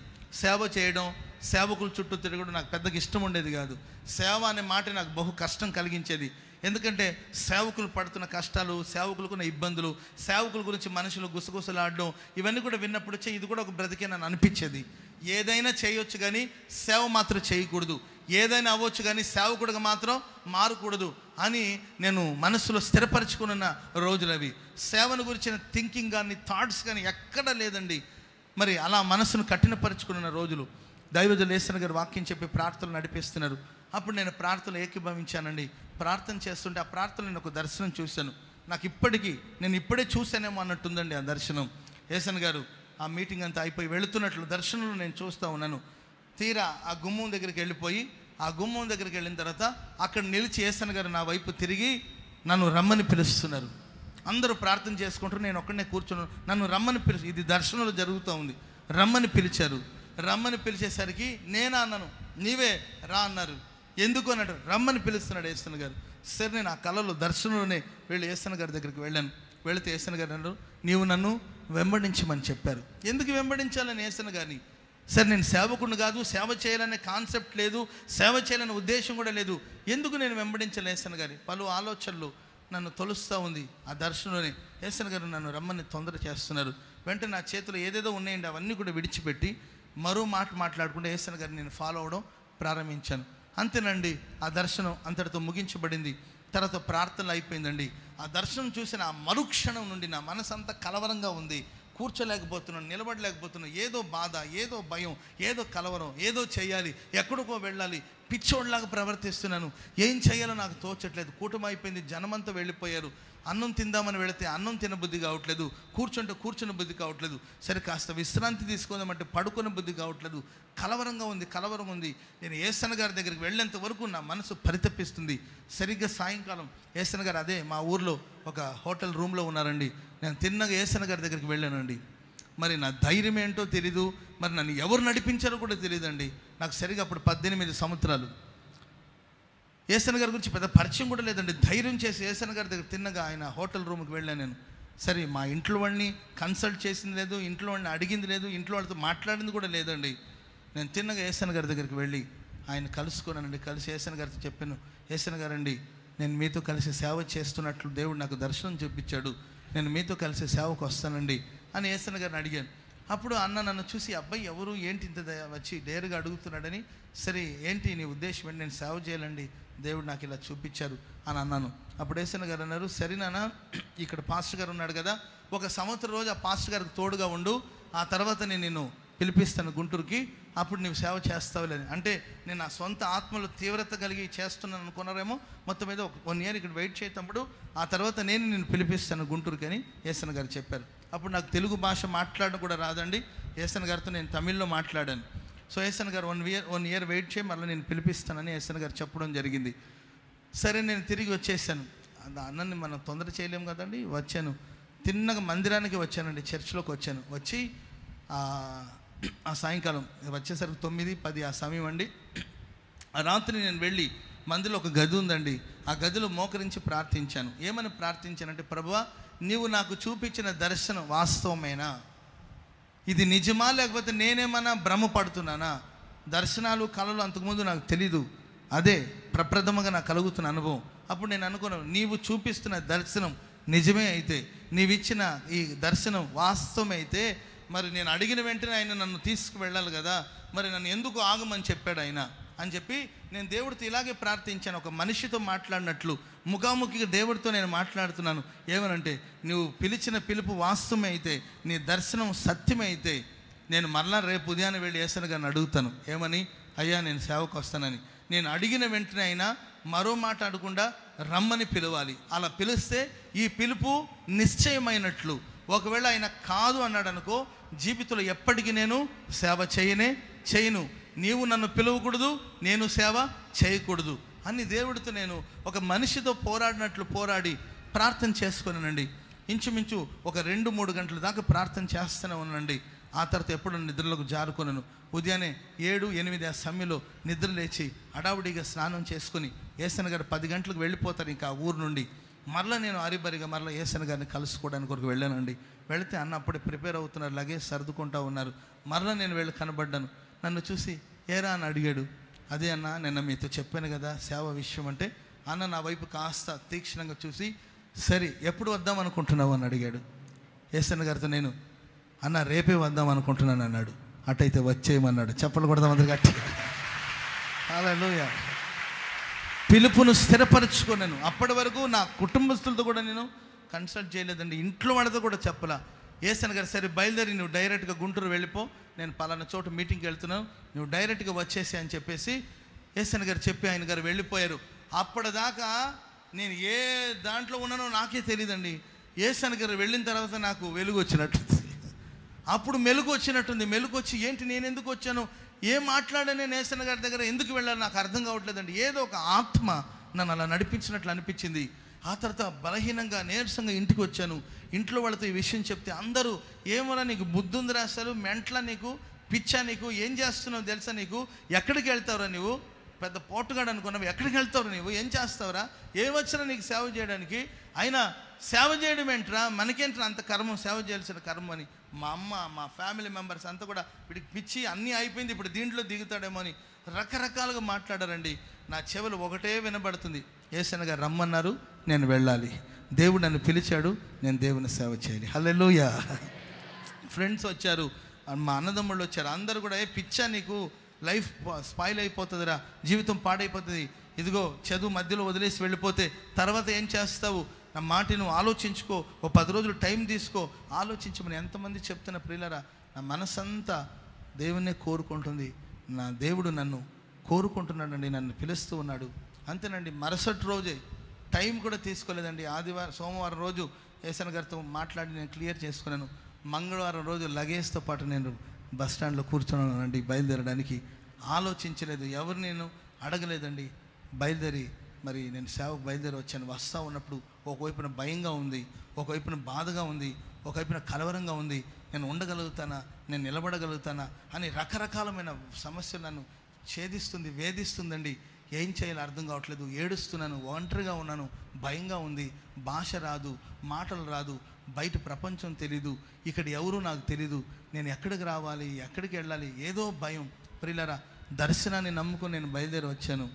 సేవ చేయడం, సేవకుల చుట్టూ తిరగడం నాకు పెద్దగా ఇష్టం ఉండేది కాదు. సేవ అనే మాట నాకు బహు కష్టం కలిగించేది. ఎందుకంటే సేవకులు పడుతున్న కష్టాలు, సేవకులకున్న ఇబ్బందులు, సేవకుల గురించి మనుషులు గుసగుసలాడడం, ఇవన్నీ కూడా విన్నప్పుడు ఇది కూడా ఒక బ్రతికే నన్ను అనిపించేది. ఏదైనా చేయొచ్చు కానీ సేవ మాత్రం చేయకూడదు, ఏదైనా అవ్వచ్చు కానీ సేవకుడిగా మాత్రం మారకూడదు అని నేను మనసులో స్థిరపరచుకున్న రోజులు అవి. సేవను గురించిన థింకింగ్ కానీ థాట్స్ కానీ ఎక్కడా లేదండి. మరి అలా మనసును కఠినపరుచుకున్న రోజులు. దైవజనులు ఏసన్న గారు వాక్యం చెప్పి ప్రార్థనలు నడిపిస్తున్నారు. అప్పుడు నేను ప్రార్థనలో ఏకీభవించానండి. ప్రార్థన చేస్తుంటే ఆ ప్రార్థన నేను ఒక దర్శనం చూశాను. నాకు ఇప్పటికీ నేను ఇప్పుడే చూశానేమో అన్నట్టుందండి ఆ దర్శనం. యేసన్ గారు ఆ మీటింగ్ అంతా అయిపోయి వెళుతున్నట్లు దర్శనంలో నేను చూస్తూ ఉన్నాను. తీరా ఆ గుమ్మం దగ్గరికి వెళ్ళిపోయి ఆ గుమ్మం దగ్గరికి వెళ్ళిన తర్వాత అక్కడ నిలిచి యేసన్ గారు నా వైపు తిరిగి నన్ను రమ్మని పిలుస్తున్నారు. అందరూ ప్రార్థన చేసుకుంటారు, నేను ఒక్కడనే కూర్చున్నాను. నన్ను రమ్మని ఇది దర్శనంలో జరుగుతూ ఉంది. రమ్మని పిలిచారు. రమ్మని పిలిచేసరికి నేనా అన్నాను, నీవే రా అన్నారు. ఎందుకు అన్నాడు, రమ్మని పిలుస్తున్నాడు యేసన్ గారు. సరే నేను ఆ కళలో దర్శనంలోనే వెళ్ళి యేసన్ గారి దగ్గరికి వెళ్ళాను. వెళితే యేసన్ గారు అన్నారు, నీవు నన్ను వెంబడించమని చెప్పారు. ఎందుకు వెంబడించాలని యేసన్ గారిని? సరే నేను సేవకుడిని కాదు, సేవ చేయాలనే కాన్సెప్ట్ లేదు, సేవ చేయాలనే ఉద్దేశం కూడా లేదు, ఎందుకు నేను వెంబడించాలి యేసన్ గారి? పలు ఆలోచనలు నన్ను తొలుస్తూ ఉంది. ఆ దర్శనంలోనే యేసన్ గారు నన్ను రమ్మని తొందర చేస్తున్నారు. వెంటనే నా చేతిలో ఏదేదో ఉన్నాయండి అవన్నీ కూడా విడిచిపెట్టి మరో మాట మాట్లాడుకుంటే యేసన్ గారిని నేను ఫాలో అవ్వడం ప్రారంభించాను. అంతేనండి, ఆ దర్శనం అంతటితో ముగించబడింది. తర్వాత ప్రార్థనలు అయిపోయిందండి. ఆ దర్శనం చూసిన ఆ మరుక్షణం నుండి నా మనసు అంతా కలవరంగా ఉంది. కూర్చోలేకపోతున్నాను, నిలబడలేకపోతున్నాను. ఏదో బాధ, ఏదో భయం, ఏదో కలవరం, ఏదో చేయాలి, ఎక్కడికో వెళ్ళాలి, పిచ్చోడ్లాగా ప్రవర్తిస్తున్నాను. ఏం చేయాలో నాకు తోచట్లేదు. కూటమి అయిపోయింది, జనమంతా వెళ్ళిపోయారు. అన్నం తిందామని వెళితే అన్నం తినబుద్ధి కావట్లేదు, కూర్చుంటే కూర్చున్న బుద్ధి కావట్లేదు, సరే కాస్త విశ్రాంతి తీసుకుందామంటే పడుకున్న బుద్ధి కావట్లేదు. కలవరంగా ఉంది, కలవరం ఉంది. నేను యేసన్ గారి దగ్గరికి వెళ్ళేంత వరకు నా మనసు పరితపిస్తుంది. సరిగ్గా సాయంకాలం యేసన్ గారు అదే మా ఊర్లో ఒక హోటల్ రూమ్లో ఉన్నారండి. నేను తిన్నగా యేసన్ గారి దగ్గరికి వెళ్ళానండి. మరి నా ధైర్యం ఏంటో తెలీదు, మరి నన్ను ఎవరు నడిపించారో కూడా తెలియదండి. నాకు సరిగా అప్పుడు 18 సంవత్సరాలు. యేసన్ గారి గురించి పెద్ద పరిచయం కూడా లేదండి. ధైర్యం చేసి యేసన్ గారి దగ్గర తిన్నగా ఆయన హోటల్ రూమ్కి వెళ్ళాను నేను. సరే మా ఇంట్లో వాడిని కన్సల్ట్ చేసింది లేదు, ఇంట్లో వాడిని అడిగింది లేదు, ఇంట్లో వాళ్ళతో మాట్లాడింది కూడా లేదండి. నేను తిన్నగా యేసన్ గారి దగ్గరికి వెళ్ళి ఆయన కలుసుకున్నానండి. కలిసి యేసన్ గారితో చెప్పాను, యేసన్ గారండి నేను మీతో కలిసి సేవ చేస్తున్నట్లు దేవుడు నాకు దర్శనం చూపించాడు, నేను మీతో కలిసి సేవకు వస్తానండి అని యేసన్ గారిని అడిగాను. అప్పుడు అన్న నన్ను చూసి, అబ్బాయి ఎవరు ఏంటి ఇంత వచ్చి డేరుగా అడుగుతున్నాడని, సరే ఏంటి నీ ఉద్దేశం ఏంటి? నేను సేవ చేయాలండి, దేవుడు నాకు ఇలా చూపించారు అని అన్నాను. అప్పుడు యేసన్ గారు అన్నారు, సరేనా ఇక్కడ పాస్టర్ గారు ఉన్నాడు కదా, 1 సంవత్సరం రోజు ఆ పాస్టర్ గారికి తోడుగా ఉండు, ఆ తర్వాత నేను నిన్ను పిలిపిస్తాను గుంటూరుకి, అప్పుడు నీవు సేవ చేస్తావులేని. అంటే నేను నా సొంత ఆత్మలో తీవ్రత కలిగి చేస్తున్నాను అనుకున్నారేమో. మొత్తం మీద 1 year ఇక్కడ వెయిట్ చేయటప్పుడు ఆ తర్వాత నేను నిన్ను పిలిపిస్తాను గుంటూరుకి అని యేసన్ గారు చెప్పారు. అప్పుడు నాకు తెలుగు భాష మాట్లాడడం కూడా రాదండి. యేసన్ గారితో నేను తమిళ్లో మాట్లాడాను. సో యేసన్ గారు 1 year వెయిట్ చేయి, మళ్ళీ నేను పిలిపిస్తానని యేసన్ గారు చెప్పడం జరిగింది. సరే నేను తిరిగి వచ్చేసాను. అన్నని మనం తొందర చేయలేము కదండి. వచ్చాను, తిన్నగా మందిరానికి వచ్చానండి, చర్చ్లోకి వచ్చాను. వచ్చి ఆ సాయంకాలం వచ్చేసరికి 9-10 ఆ సమయం అండి. ఆ రాత్రి నేను వెళ్ళి మందిలో ఒక గది ఉందండి, ఆ గదిలో మోకరించి ప్రార్థించాను. ఏమని ప్రార్థించానంటే, ప్రభువా నీవు నాకు చూపించిన దర్శనం వాస్తవమేనా? ఇది నిజమా లేకపోతే నేనేమన్నా భ్రమపడుతున్నానా? దర్శనాలు కళలు అంతకుముందు నాకు తెలీదు, అదే ప్రప్రథమంగా నాకు కలుగుతున్న అనుభవం. అప్పుడు నేను అనుకున్నాను, నీవు చూపిస్తున్న దర్శనం నిజమే అయితే, నీవిచ్చిన ఈ దర్శనం వాస్తవమే అయితే, మరి నేను అడిగిన వెంటనే ఆయన నన్ను తీసుకువెళ్ళాలి కదా, మరి నన్ను ఎందుకు ఆగమని చెప్పాడు ఆయన అని చెప్పి నేను దేవుడితో ఇలాగే ప్రార్థించాను. ఒక మనిషితో మాట్లాడినట్లు ముఖాముఖిగా దేవుడితో నేను మాట్లాడుతున్నాను. ఏమనంటే, నువ్వు పిలిచిన పిలుపు వాస్తవమే అయితే, నీ దర్శనం సత్యమే అయితే, నేను మరలా రేపు ఉదయాన్నే వెళ్ళి యేసన్ గారిని అడుగుతాను, ఏమని, అయ్యా నేను సేవకు వస్తానని. నేను అడిగిన వెంటనే అయినా మరో మాట అడగకుండా రమ్మని పిలవాలి. అలా పిలిస్తే ఈ పిలుపు నిశ్చయమైనట్లు. ఒకవేళ ఆయన కాదు అన్నాడు అనుకో, జీవితంలో ఎప్పటికీ నేను సేవ చేయను. నీవు నన్ను పిలవకూడదు, నేను సేవ చేయకూడదు అని దేవుడితో నేను ఒక మనిషితో పోరాడినట్లు పోరాడి ప్రార్థన చేసుకున్నానండి. ఇంచుమించు ఒక 2-3 గంటల దాకా ప్రార్థన చేస్తూనే ఉన్నానండి. ఆ తర్వాత ఎప్పుడు నిద్రలోకి జారుకున్నాను. ఉదయాన్నే 7-8 ఆ సమయంలో నిద్ర లేచి హడావుడిగా స్నానం చేసుకుని యేసన్ గారు 10 గంటలకు వెళ్ళిపోతారు ఇంకా ఊరు నుండి. మరలా నేను అరిబరిగా మరలా యేసన్ గారిని కలుసుకోవడానికి కొరకు వెళ్ళానండి. వెళితే అన్న అప్పుడే ప్రిపేర్ అవుతున్నారు, లగేజ్ సర్దుకుంటూ ఉన్నారు. మరలా నేను వెళ్ళి కనబడ్డాను. నన్ను చూసి ఏరా అని అడిగాడు. అదే అన్న నిన్న మీతో చెప్పాను కదా సేవ విషయం అంటే. అన్న నా వైపు కాస్త తీక్షణంగా చూసి, సరే ఎప్పుడు వద్దాం అనుకుంటున్నావు అని అడిగాడు. యేసన్ గారితో నేను, అన్న రేపే వద్దాం అనుకుంటున్నాను అన్నాడు. అటైతే వచ్చేయమన్నాడు. చెప్పలు కొడదాం అందరు గట్టి. హల్లెలూయా. పిలుపును స్థిరపరచుకున్నాను. అప్పటి వరకు నా కుటుంబస్తులతో కూడా నేను కన్సల్ట్ చేయలేదండి, ఇంట్లో వాళ్ళతో కూడా చెప్పలా. యేసన్ గారు సరే బయలుదేరి నువ్వు డైరెక్ట్గా గుంటూరు వెళ్ళిపో, నేను పలానా చోట మీటింగ్కి వెళ్తున్నాను, నువ్వు డైరెక్ట్గా వచ్చేసి అని చెప్పేసి యేసన్న గారు చెప్పి ఆయన గారు వెళ్ళిపోయారు. అప్పటిదాకా నేను ఏ దాంట్లో ఉన్నానో నాకే తెలియదండి. యేసన్న గారు వెళ్ళిన తర్వాత నాకు వెలుగు వచ్చినట్టుంది. అప్పుడు మెలుగు వచ్చినట్టుంది. మెలుగు వచ్చి ఏంటి నేను ఎందుకు వచ్చాను, ఏం మాట్లాడాను నేను యేసన్న గారి దగ్గర, ఎందుకు వెళ్ళాను నాకు అర్థం కావట్లేదండి. ఏదో ఒక ఆత్మ నన్ను అలా నడిపించినట్లు అనిపించింది. ఆ తర్వాత బలహీనంగా నీరసంగా ఇంటికి వచ్చాను. ఇంట్లో వాళ్ళతో ఈ విషయం చెప్తే అందరూ ఏమోరా నీకు బుద్ధి ఉందిరా, అసలు మెంట్లా, నీకు పిచ్చా, నీకు ఏం చేస్తున్నావు తెలుసా, నీకు ఎక్కడికి వెళ్తావురా, నువ్వు పెద్ద పోటుగాడు అనుకున్నావు, ఎక్కడికి వెళ్తావురా, నువ్వు ఏం చేస్తావురా, ఏమొచ్చినా నీకు సేవ చేయడానికి, అయినా సేవ చేయడం ఏంట్రా, మనకేంట్రా అంత కర్మం, సేవ చేయాల్సిన కర్మం అని మా అమ్మ మా ఫ్యామిలీ మెంబర్స్ అంతా కూడా వీడికి పిచ్చి, అన్నీ అయిపోయింది, ఇప్పుడు దీంట్లో దిగుతాడేమో అని రకరకాలుగా మాట్లాడారండి. నా చెవులు ఒకటే వినబడుతుంది, యేసన్న గారు రమ్మన్నారు, నేను వెళ్ళాలి, దేవుడు నన్ను పిలిచాడు, నేను దేవుని సేవ చేయాలి. హల్లెలూయా. ఫ్రెండ్స్ వచ్చారు, మా అన్నదమ్ముళ్ళు వచ్చారు, అందరూ కూడా పిచ్చా నీకు, లైఫ్ స్పాయిల్ అయిపోతుందిరా, జీవితం పాడైపోతుంది, ఇదిగో చదువు మధ్యలో వదిలేసి వెళ్ళిపోతే తర్వాత ఏం చేస్తావు, నా మాట నువ్వు ఆలోచించుకో, ఓ 10 రోజులు టైం తీసుకో, ఆలోచించమని ఎంతమంది చెప్తున్న ప్రియులరా. నా మనసంతా దేవుణ్ణే కోరుకుంటుంది, నా దేవుడు నన్ను కోరుకుంటున్నాడండి, నన్ను పిలుస్తూ ఉన్నాడు. అంతేనండి. మరుసటి రోజే టైం కూడా తీసుకోలేదండి. సోమవారం రోజు యేసన్న గారితో మాట్లాడి నేను క్లియర్ చేసుకున్నాను. మంగళవారం రోజు లగేజ్తో పాటు నేను బస్ స్టాండ్లో కూర్చున్నానండి బయలుదేరడానికి. ఆలోచించలేదు, ఎవరు నేను అడగలేదండి. బయలుదేరి మరి నేను సేవకు బయలుదేరి వచ్చాను. వస్తూ ఉన్నప్పుడు ఒకవైపున భయంగా ఉంది, ఒకవైపున బాధగా ఉంది, ఒకవైపున కలవరంగా ఉంది. నేను ఉండగలుగుతానా, నేను నిలబడగలుగుతానా అని రకరకాలమైన సమస్యలు నన్ను ఛేదిస్తుంది, వేధిస్తుందండి. ఏం చేయాలో అర్థం కావట్లేదు, ఏడుస్తున్నాను, ఒంటరిగా ఉన్నాను, భయంగా ఉంది, భాష రాదు, మాటలు రాదు, బయట ప్రపంచం తెలీదు, ఇక్కడ ఎవరు నాకు తెలీదు, నేను ఎక్కడికి రావాలి, ఎక్కడికి వెళ్ళాలి, ఏదో భయం. ప్రియులారా, దర్శనాన్ని నమ్ముకొని నేను బయలుదేరి వచ్చాను.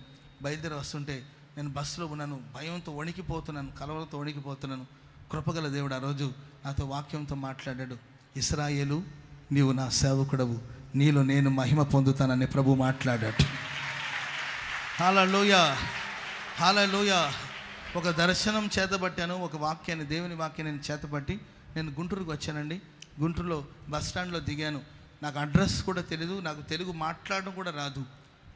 బయలుదేరి వస్తుంటే నేను బస్సులో ఉన్నాను, భయంతో వణికిపోతున్నాను, కలవరంతో వణికిపోతున్నాను. కృపగల దేవుడు ఆ రోజు నాతో వాక్యంతో మాట్లాడాడు. ఇశ్రాయేలు, నీవు నా సేవకుడవు, నీలో నేను మహిమ పొందుతానని ప్రభు మాట్లాడాడు. హల్లెలూయా, హల్లెలూయా. ఒక దర్శనం చేతబట్టాను, ఒక వాక్యాన్ని, దేవుని వాక్యాన్ని నేను చేతబట్టి నేను గుంటూరుకు వచ్చానండి. గుంటూరులో బస్ స్టాండ్లో దిగాను. నాకు అడ్రస్ కూడా తెలీదు, నాకు తెలుగు మాట్లాడడం కూడా రాదు.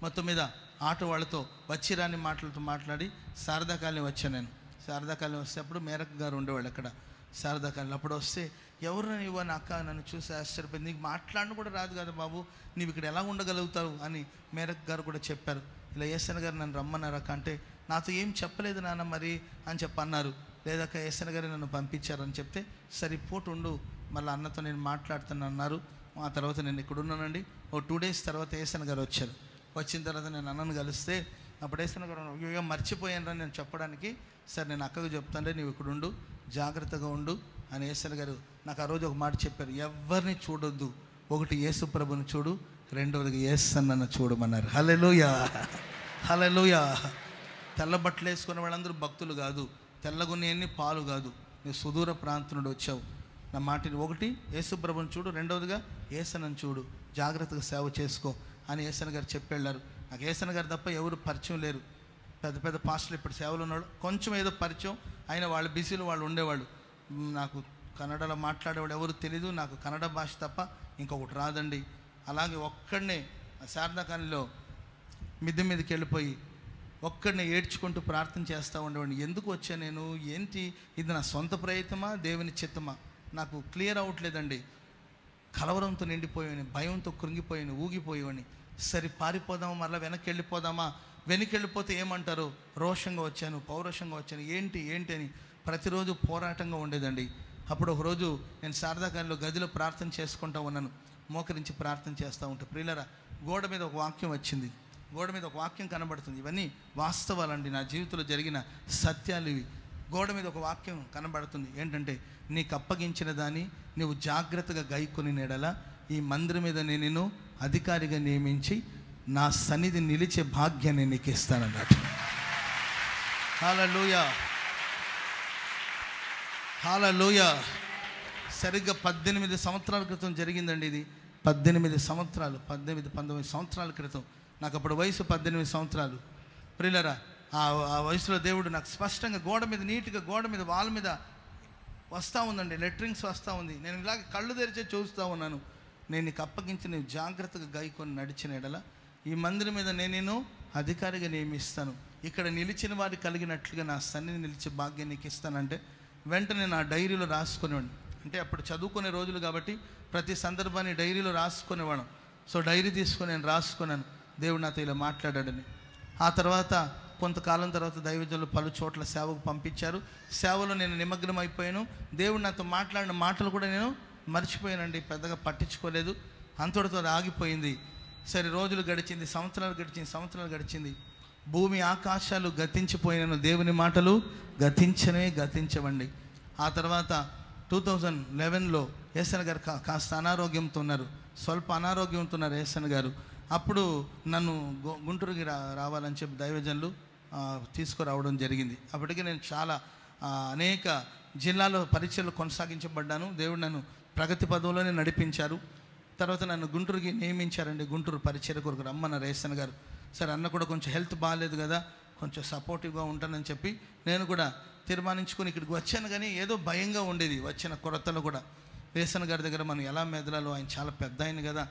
మొత్తం మీద ఆటో వాళ్ళతో వచ్చి రాని మాటలతో మాట్లాడి శారదా కాలనీ వచ్చాను. నేను శారదా కాలనీ వస్తే అప్పుడు మేరక్ గారు ఉండేవాళ్ళు అక్కడ శారదా కాలనీ. అప్పుడు వస్తే ఎవరు నీవు అని అక్క నన్ను చూసి ఆశ్చర్యపోయింది. నీకు మాట్లాడడం కూడా రాదు కదా బాబు, నీవు ఇక్కడ ఎలా ఉండగలుగుతావు అని మేరక్ గారు కూడా చెప్పారు. ఇలా యేసన్న గారు నన్ను రమ్మన్నారు అక్క అంటే, నాతో ఏం చెప్పలేదు నాన్న మరి అని చెప్పన్నారు. లేదక్క యేసన్న గారు నన్ను పంపించారని చెప్తే, సరే పోటు ఉండు, మళ్ళీ అన్నతో నేను మాట్లాడుతాను అన్నారు. ఆ తర్వాత నేను ఇక్కడ ఉన్నానండి. ఓ 2 days తర్వాత యేసన్న గారు వచ్చారు. వచ్చిన తర్వాత నేను అన్నను కలిస్తే అప్పుడు యేసన్న గారు అయ్యో మర్చిపోయాను నేను చెప్పడానికి, సరే నేను అక్కకు చెప్తాంటే నీవు ఇక్కడ ఉండు, జాగ్రత్తగా ఉండు అని యేసన్న గారు నాకు ఆ రోజు ఒక మాట చెప్పారు. ఎవరిని చూడొద్దు, ఒకటి యేసు ప్రభుని చూడు, రెండవదిగా యేసన్నను చూడమన్నారు. హల్లెలూయా, హల్లెలూయా. తెల్ల బట్టలు వేసుకున్న వాళ్ళందరూ భక్తులు కాదు, తెల్లగున్నయన్ని పాలు కాదు. నువ్వు సుదూర ప్రాంతం నుండి వచ్చావు. నా మాటిని, ఒకటి యేసు ప్రభుని చూడు, రెండవదిగా యేసన్నను చూడు, జాగ్రత్తగా సేవ చేసుకో అని యేసన్న గారు చెప్పెళ్ళారు. నాకు యేసన్న గారు తప్ప ఎవరు పరిచయం లేరు. పెద్ద పెద్ద పాస్టర్లు ఇప్పుడు సేవలు ఉన్నాడు, కొంచెం ఏదో పరిచయం, అయినా వాళ్ళ బిజీలో వాళ్ళు ఉండేవాళ్ళు. నాకు కన్నడలో మాట్లాడేవాడు ఎవరు తెలీదు, నాకు కన్నడ భాష తప్ప ఇంకొకటి రాదండి. అలాగే ఒక్కడనే శారదా కాలనీలో మిద్దె మీదకి వెళ్ళిపోయి ఒక్కడిని ఏడ్చుకుంటూ ప్రార్థన చేస్తూ ఉండేవాడిని. ఎందుకు వచ్చా నేను, ఏంటి ఇది, నా సొంత ప్రయత్నమా దేవుని చిత్తమా, నాకు క్లియర్ అవ్వట్లేదండి. కలవరంతో నిండిపోయాను, భయంతో కృంగిపోయాను, ఊగిపోయేవాడిని. సరే పారిపోదామా, మళ్ళీ వెనక్కి వెళ్ళిపోదామా, వెనక్కి వెళ్ళిపోతే ఏమంటారు, రోషంగా వచ్చాను, పౌరుషంగా వచ్చాను, ఏంటి ఏంటి అని ప్రతిరోజు పోరాటంగా ఉండేదండి. అప్పుడు ఒకరోజు నేను శారదా కాలనీలో గదిలో ప్రార్థన చేసుకుంటూ ఉన్నాను. మోకరించి ప్రార్థన చేస్తూ ఉంటే ప్రియులరా, గోడ మీద ఒక వాక్యం వచ్చింది, గోడ మీద ఒక వాక్యం కనబడుతుంది. ఇవన్నీ వాస్తవాలండి, నా జీవితంలో జరిగిన సత్యాలు ఇవి. గోడ మీద ఒక వాక్యం కనబడుతుంది. ఏంటంటే, నీకు అప్పగించిన దాన్ని నువ్వు జాగ్రత్తగా గైకొని నెడలా ఈ మందిరం మీద నేను నిన్ను అధికారిగా నియమించి నా సన్నిధి నిలిచే భాగ్యాన్ని నీకు ఇస్తానన్నట్టు. హల్లెలూయా, హల్లెలూయా. సరిగ్గా 18 సంవత్సరాల క్రితం జరిగిందండి ఇది. 18 సంవత్సరాలు, 19 సంవత్సరాల క్రితం. నాకు అప్పుడు వయసు 18 సంవత్సరాలు. ప్రియులరా, ఆ వయసులో దేవుడు నాకు స్పష్టంగా గోడ మీద, నీట్గా గోడ మీద, వాల్ మీద వస్తూ ఉందండి, లెటరింగ్స్ వస్తూ ఉంది. నేను ఇలాగ కళ్ళు తెరిచే చూస్తూ ఉన్నాను. నేను నీకు అప్పగించి నువ్వు జాగ్రత్తగా గైకొని నడిచిన ఎడల ఈ మందిరం మీద నేను అధికారిగా నియమిస్తాను, ఇక్కడ నిలిచిన వారి కలిగినట్లుగా నా సన్నిధి నిలిచే భాగ్యం నీకు ఇస్తానంటే వెంటనే నా డైరీలో రాసుకునేవాడిని. అంటే అప్పుడు చదువుకునే రోజులు కాబట్టి ప్రతి సందర్భాన్ని డైరీలో రాసుకునేవాడు. సో డైరీ తీసుకొని నేను రాసుకున్నాను, దేవుడు నాతో ఇలా మాట్లాడాడని. ఆ తర్వాత కొంతకాలం తర్వాత దైవజనులు పలు చోట్ల సేవకు పంపించారు. సేవలో నేను నిమగ్నం అయిపోయాను. దేవుడు నాతో మాట్లాడిన మాటలు కూడా నేను మర్చిపోయానండి, పెద్దగా పట్టించుకోలేదు. అంతటితో ఆగిపోయింది. సరే రోజులు గడిచింది, సంవత్సరాలు గడిచింది. భూమి ఆకాశాలు గతించిపోయినాను, దేవుని మాటలు గతించవండి. ఆ తర్వాత 2011లో ఏసన్ గారు కాస్త అనారోగ్యంతో ఉన్నారు, స్వల్ప అనారోగ్యంతో ఉన్నారు ఏసన్ గారు. అప్పుడు నన్ను గుంటూరుకి రావాలని చెప్పి దైవజనులు తీసుకురావడం జరిగింది. అప్పటికి నేను చాలా అనేక జిల్లాలో పరిచయలు కొనసాగించబడ్డాను. దేవుడు నన్ను ప్రగతి పదవులోనే నడిపించారు. తర్వాత నన్ను గుంటూరుకి నియమించారండి. గుంటూరు పరిచయ కొరకు రమ్మన్నారు ఏసన్ గారు. సరే అన్న కూడా కొంచెం హెల్త్ బాగాలేదు కదా, కొంచెం సపోర్టివ్గా ఉంటానని చెప్పి నేను కూడా తీర్మానించుకొని ఇక్కడికి వచ్చాను. కానీ ఏదో భయంగా ఉండేది వచ్చిన కొరతలు కూడా. ఏసన్ గారి దగ్గర మనం ఎలా మెదలాలో, ఆయన చాలా పెద్ద ఆయన కదా,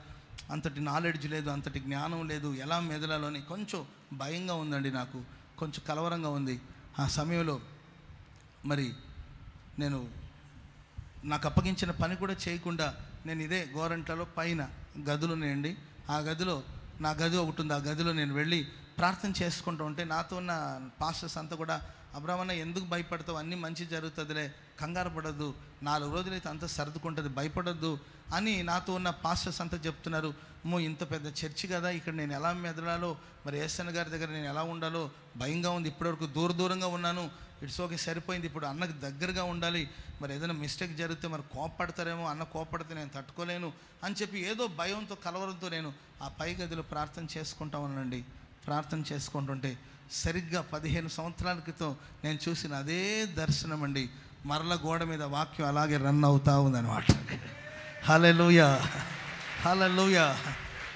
అంతటి నాలెడ్జ్ లేదు, అంతటి జ్ఞానం లేదు, ఎలా మెదలాలో అని కొంచెం భయంగా ఉందండి, నాకు కొంచెం కలవరంగా ఉంది. ఆ సమయంలో మరి నేను నాకు అప్పగించిన పని కూడా చేయకుండా నేను ఇదే గోరంట్లలో పైన గదులు ఉన్నాయండి, ఆ గదిలో నా గది ఒకటి ఉంది, ఆ గదిలో నేను వెళ్ళి ప్రార్థన చేసుకుంటూ ఉంటే నాతో ఉన్న పాస్టర్స్ అంతా కూడా, అబ్రాహ్మణ ఎందుకు భయపడతావు, అన్నీ మంచి జరుగుతుందిలే, కంగారు పడద్దు, 4 రోజులైతే అంతా సర్దుకుంటుంది, భయపడద్దు అని నాతో ఉన్న పాస్టర్స్ అంతా చెప్తున్నారు. ఇంత పెద్ద చర్చి కదా, ఇక్కడ నేను ఎలా మెదలాలో, మరి ఏసన్ గారి దగ్గర నేను ఎలా ఉండాలో భయంగా ఉంది. ఇప్పటివరకు దూరంగా ఉన్నాను, ఇట్స్ ఓకే సరిపోయింది, ఇప్పుడు అన్నకు దగ్గరగా ఉండాలి, మరి ఏదైనా మిస్టేక్ జరిగితే మరి కోపడతారేమో, అన్న కోపడితే నేను తట్టుకోలేను అని చెప్పి ఏదో భయంతో కలవరంతో నేను ఆ పై గదిలో ప్రార్థన చేసుకుంటా ఉన్నానండి. ప్రార్థన చేసుకుంటుంటే సరిగ్గా 15 సంవత్సరాల క్రితం నేను చూసిన అదే దర్శనం అండి, మరల గోడ మీద వాక్యం అలాగే రన్ అవుతూ ఉందన్నమాట. హల్లెలూయా, హల్లెలూయా.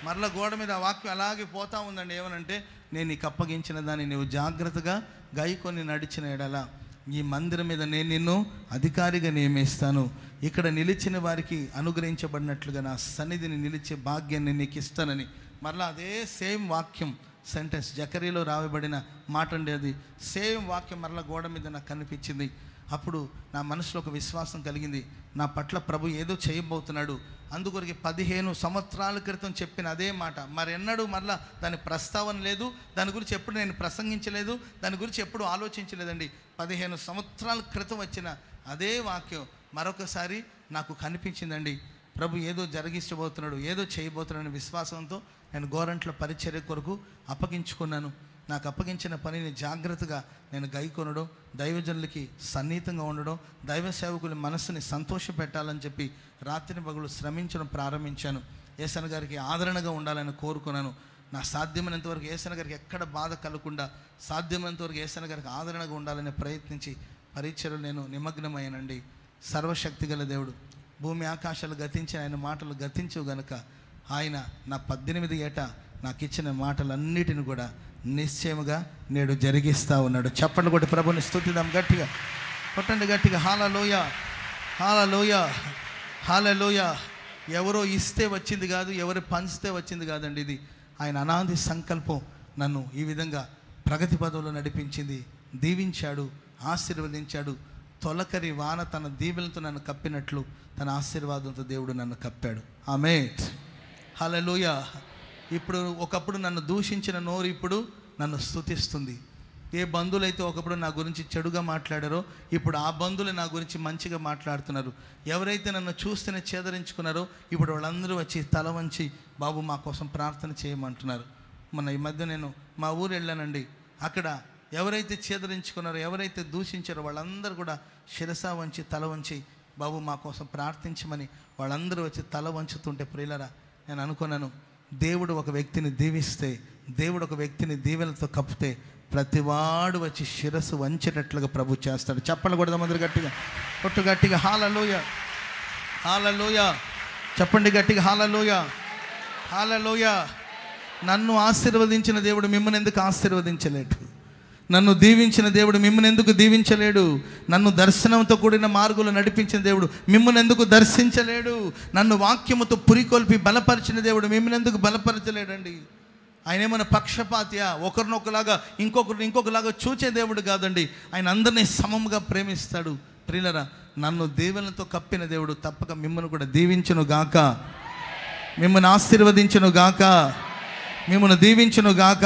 మరల గోడ మీద వాక్యం అలాగే పోతూ ఉందండి. ఏమనంటే, నేను నీకు అప్పగించిన దాన్ని నువ్వు జాగ్రత్తగా గైకొని నడిచిన ఎడల ఈ మందిరం మీద నేను నిన్ను అధికారిగా నియమిస్తాను, ఇక్కడ నిలిచిన వారికి అనుగ్రహించబడినట్లుగా నా సన్నిధిని నిలిచే భాగ్యాన్ని నీకు ఇస్తానని మరలా అదే సేమ్ వాక్యం సెంటెన్స్ జకరీలో రాయబడిన మాట అండి, అది సేమ్ వాక్యం మరలా గోడ మీద నాకు కనిపించింది. అప్పుడు నా మనసులో ఒక విశ్వాసం కలిగింది, నా పట్ల ప్రభు ఏదో చేయబోతున్నాడు. అందుకొరికి 15 సంవత్సరాల క్రితం చెప్పిన అదే మాట మరెన్నడూ మరలా దాని ప్రస్తావన లేదు, దాని గురించి ఎప్పుడు నేను ప్రసంగించలేదు, దాని గురించి ఎప్పుడు ఆలోచించలేదండి. 15 సంవత్సరాల క్రితం వచ్చిన అదే వాక్యం మరొకసారి నాకు కనిపించిందండి. ప్రభు ఏదో జరిగించబోతున్నాడు, ఏదో చేయబోతున్నాడు విశ్వాసంతో నేను గోరంట్ల పరిచర్య కొరకు అప్పగించుకున్నాను. నాకు అప్పగించిన పనిని జాగ్రత్తగా నేను గైకొనడం, దైవజనులకి సన్నిహితంగా ఉండడం, దైవ సేవకుల మనసుని సంతోషపెట్టాలని చెప్పి రాత్రి పగలు శ్రమించడం ప్రారంభించాను. ఏసన్ గారికి ఆదరణగా ఉండాలని కోరుకున్నాను. నా సాధ్యమైనంత వరకు ఏసన్ గారికి ఎక్కడ బాధ కలగకుండా, సాధ్యమైనంత వరకు ఏసన్ గారికి ఆదరణగా ఉండాలని ప్రయత్నించి పరిచర్యలో నేను నిమగ్నమయ్యానండి. సర్వశక్తి గల దేవుడు, భూమి ఆకాశాలు గతించి ఆయన మాటలు గతించవు గనుక ఆయన నా 18 ఏట నాకు ఇచ్చిన మాటలన్నిటిని కూడా నిశ్చయముగా నేడు జరిగిస్తూ ఉన్నాడు. చెప్పండి కొట్టి ప్రభుని స్తుతిద్దాం, గట్టిగా కొట్టండి, గట్టిగా హల్లెలూయా, హల్లెలూయా, హల్లెలూయా. ఎవరో ఇస్తే వచ్చింది కాదు, ఎవరు పంచితే వచ్చింది కాదండి, ఇది ఆయన అనాది సంకల్పం. నన్ను ఈ విధంగా ప్రగతి పదవులో నడిపించింది, దీవించాడు, ఆశీర్వదించాడు. తొలకరి వాన తన దీవెనలతో నన్ను కప్పినట్లు తన ఆశీర్వాదంతో దేవుడు నన్ను కప్పాడు. ఆమేన్, హల్లెలూయా. ఇప్పుడు ఒకప్పుడు నన్ను దూషించిన నోరు ఇప్పుడు నన్ను స్తుతిస్తుంది. ఏ బంధువులైతే ఒకప్పుడు నా గురించి చెడుగా మాట్లాడారో ఇప్పుడు ఆ బంధువులు నా గురించి మంచిగా మాట్లాడుతున్నారు. ఎవరైతే నన్ను చూస్తేనే చేదరించుకున్నారో ఇప్పుడు వాళ్ళందరూ వచ్చి తల వంచి బాబు మా కోసం ప్రార్థన చేయమంటున్నారు. మొన్న ఈ మధ్య నేను మా ఊరు వెళ్ళానండి, అక్కడ ఎవరైతే చేదరించుకున్నారో, ఎవరైతే దూషించారో వాళ్ళందరూ కూడా శిరస వంచి తల వంచి బాబు మా కోసం ప్రార్థించమని వాళ్ళందరూ వచ్చి తల వంచుతుంటే ప్రియులరా, నేను అనుకున్నాను, దేవుడు ఒక వ్యక్తిని దీవిస్తే, దేవుడు ఒక వ్యక్తిని దీవెనలతో కప్పితే ప్రతివాడు వచ్చి శిరస్సు వంచేటట్లుగా ప్రభు చేస్తాడు. చెప్పండి కూడా అందరూ గట్టిగా, కొట్టు గట్టిగా హల్లెలూయా, హల్లెలూయా. చెప్పండి గట్టిగా హల్లెలూయా, హల్లెలూయా. నన్ను ఆశీర్వదించిన దేవుడు మిమ్మల్ని ఎందుకు ఆశీర్వదించలేడు? నన్ను దీవించిన దేవుడు మిమ్మల్ని ఎందుకు దీవించలేడు? నన్ను దర్శనంతో కూడిన మార్గంలో నడిపించిన దేవుడు మిమ్మల్ని ఎందుకు దర్శించలేడు? నన్ను వాక్యముతో పురికొల్పి బలపరిచిన దేవుడు మిమ్మల్ని ఎందుకు బలపరచలేడండి? ఆయన ఏమైనా పక్షపాతియా? ఒకరినొకలాగా ఇంకొకలాగా చూచే దేవుడు కాదండి. ఆయన అందరినీ సమముగా ప్రేమిస్తాడు. ప్రియులరా, నన్ను దీవెనలతో కప్పిన దేవుడు తప్పక మిమ్మల్ని కూడా దీవించును గాక, మిమ్మల్ని ఆశీర్వదించును గాక, మిమ్మల్ని దీవించును గాక.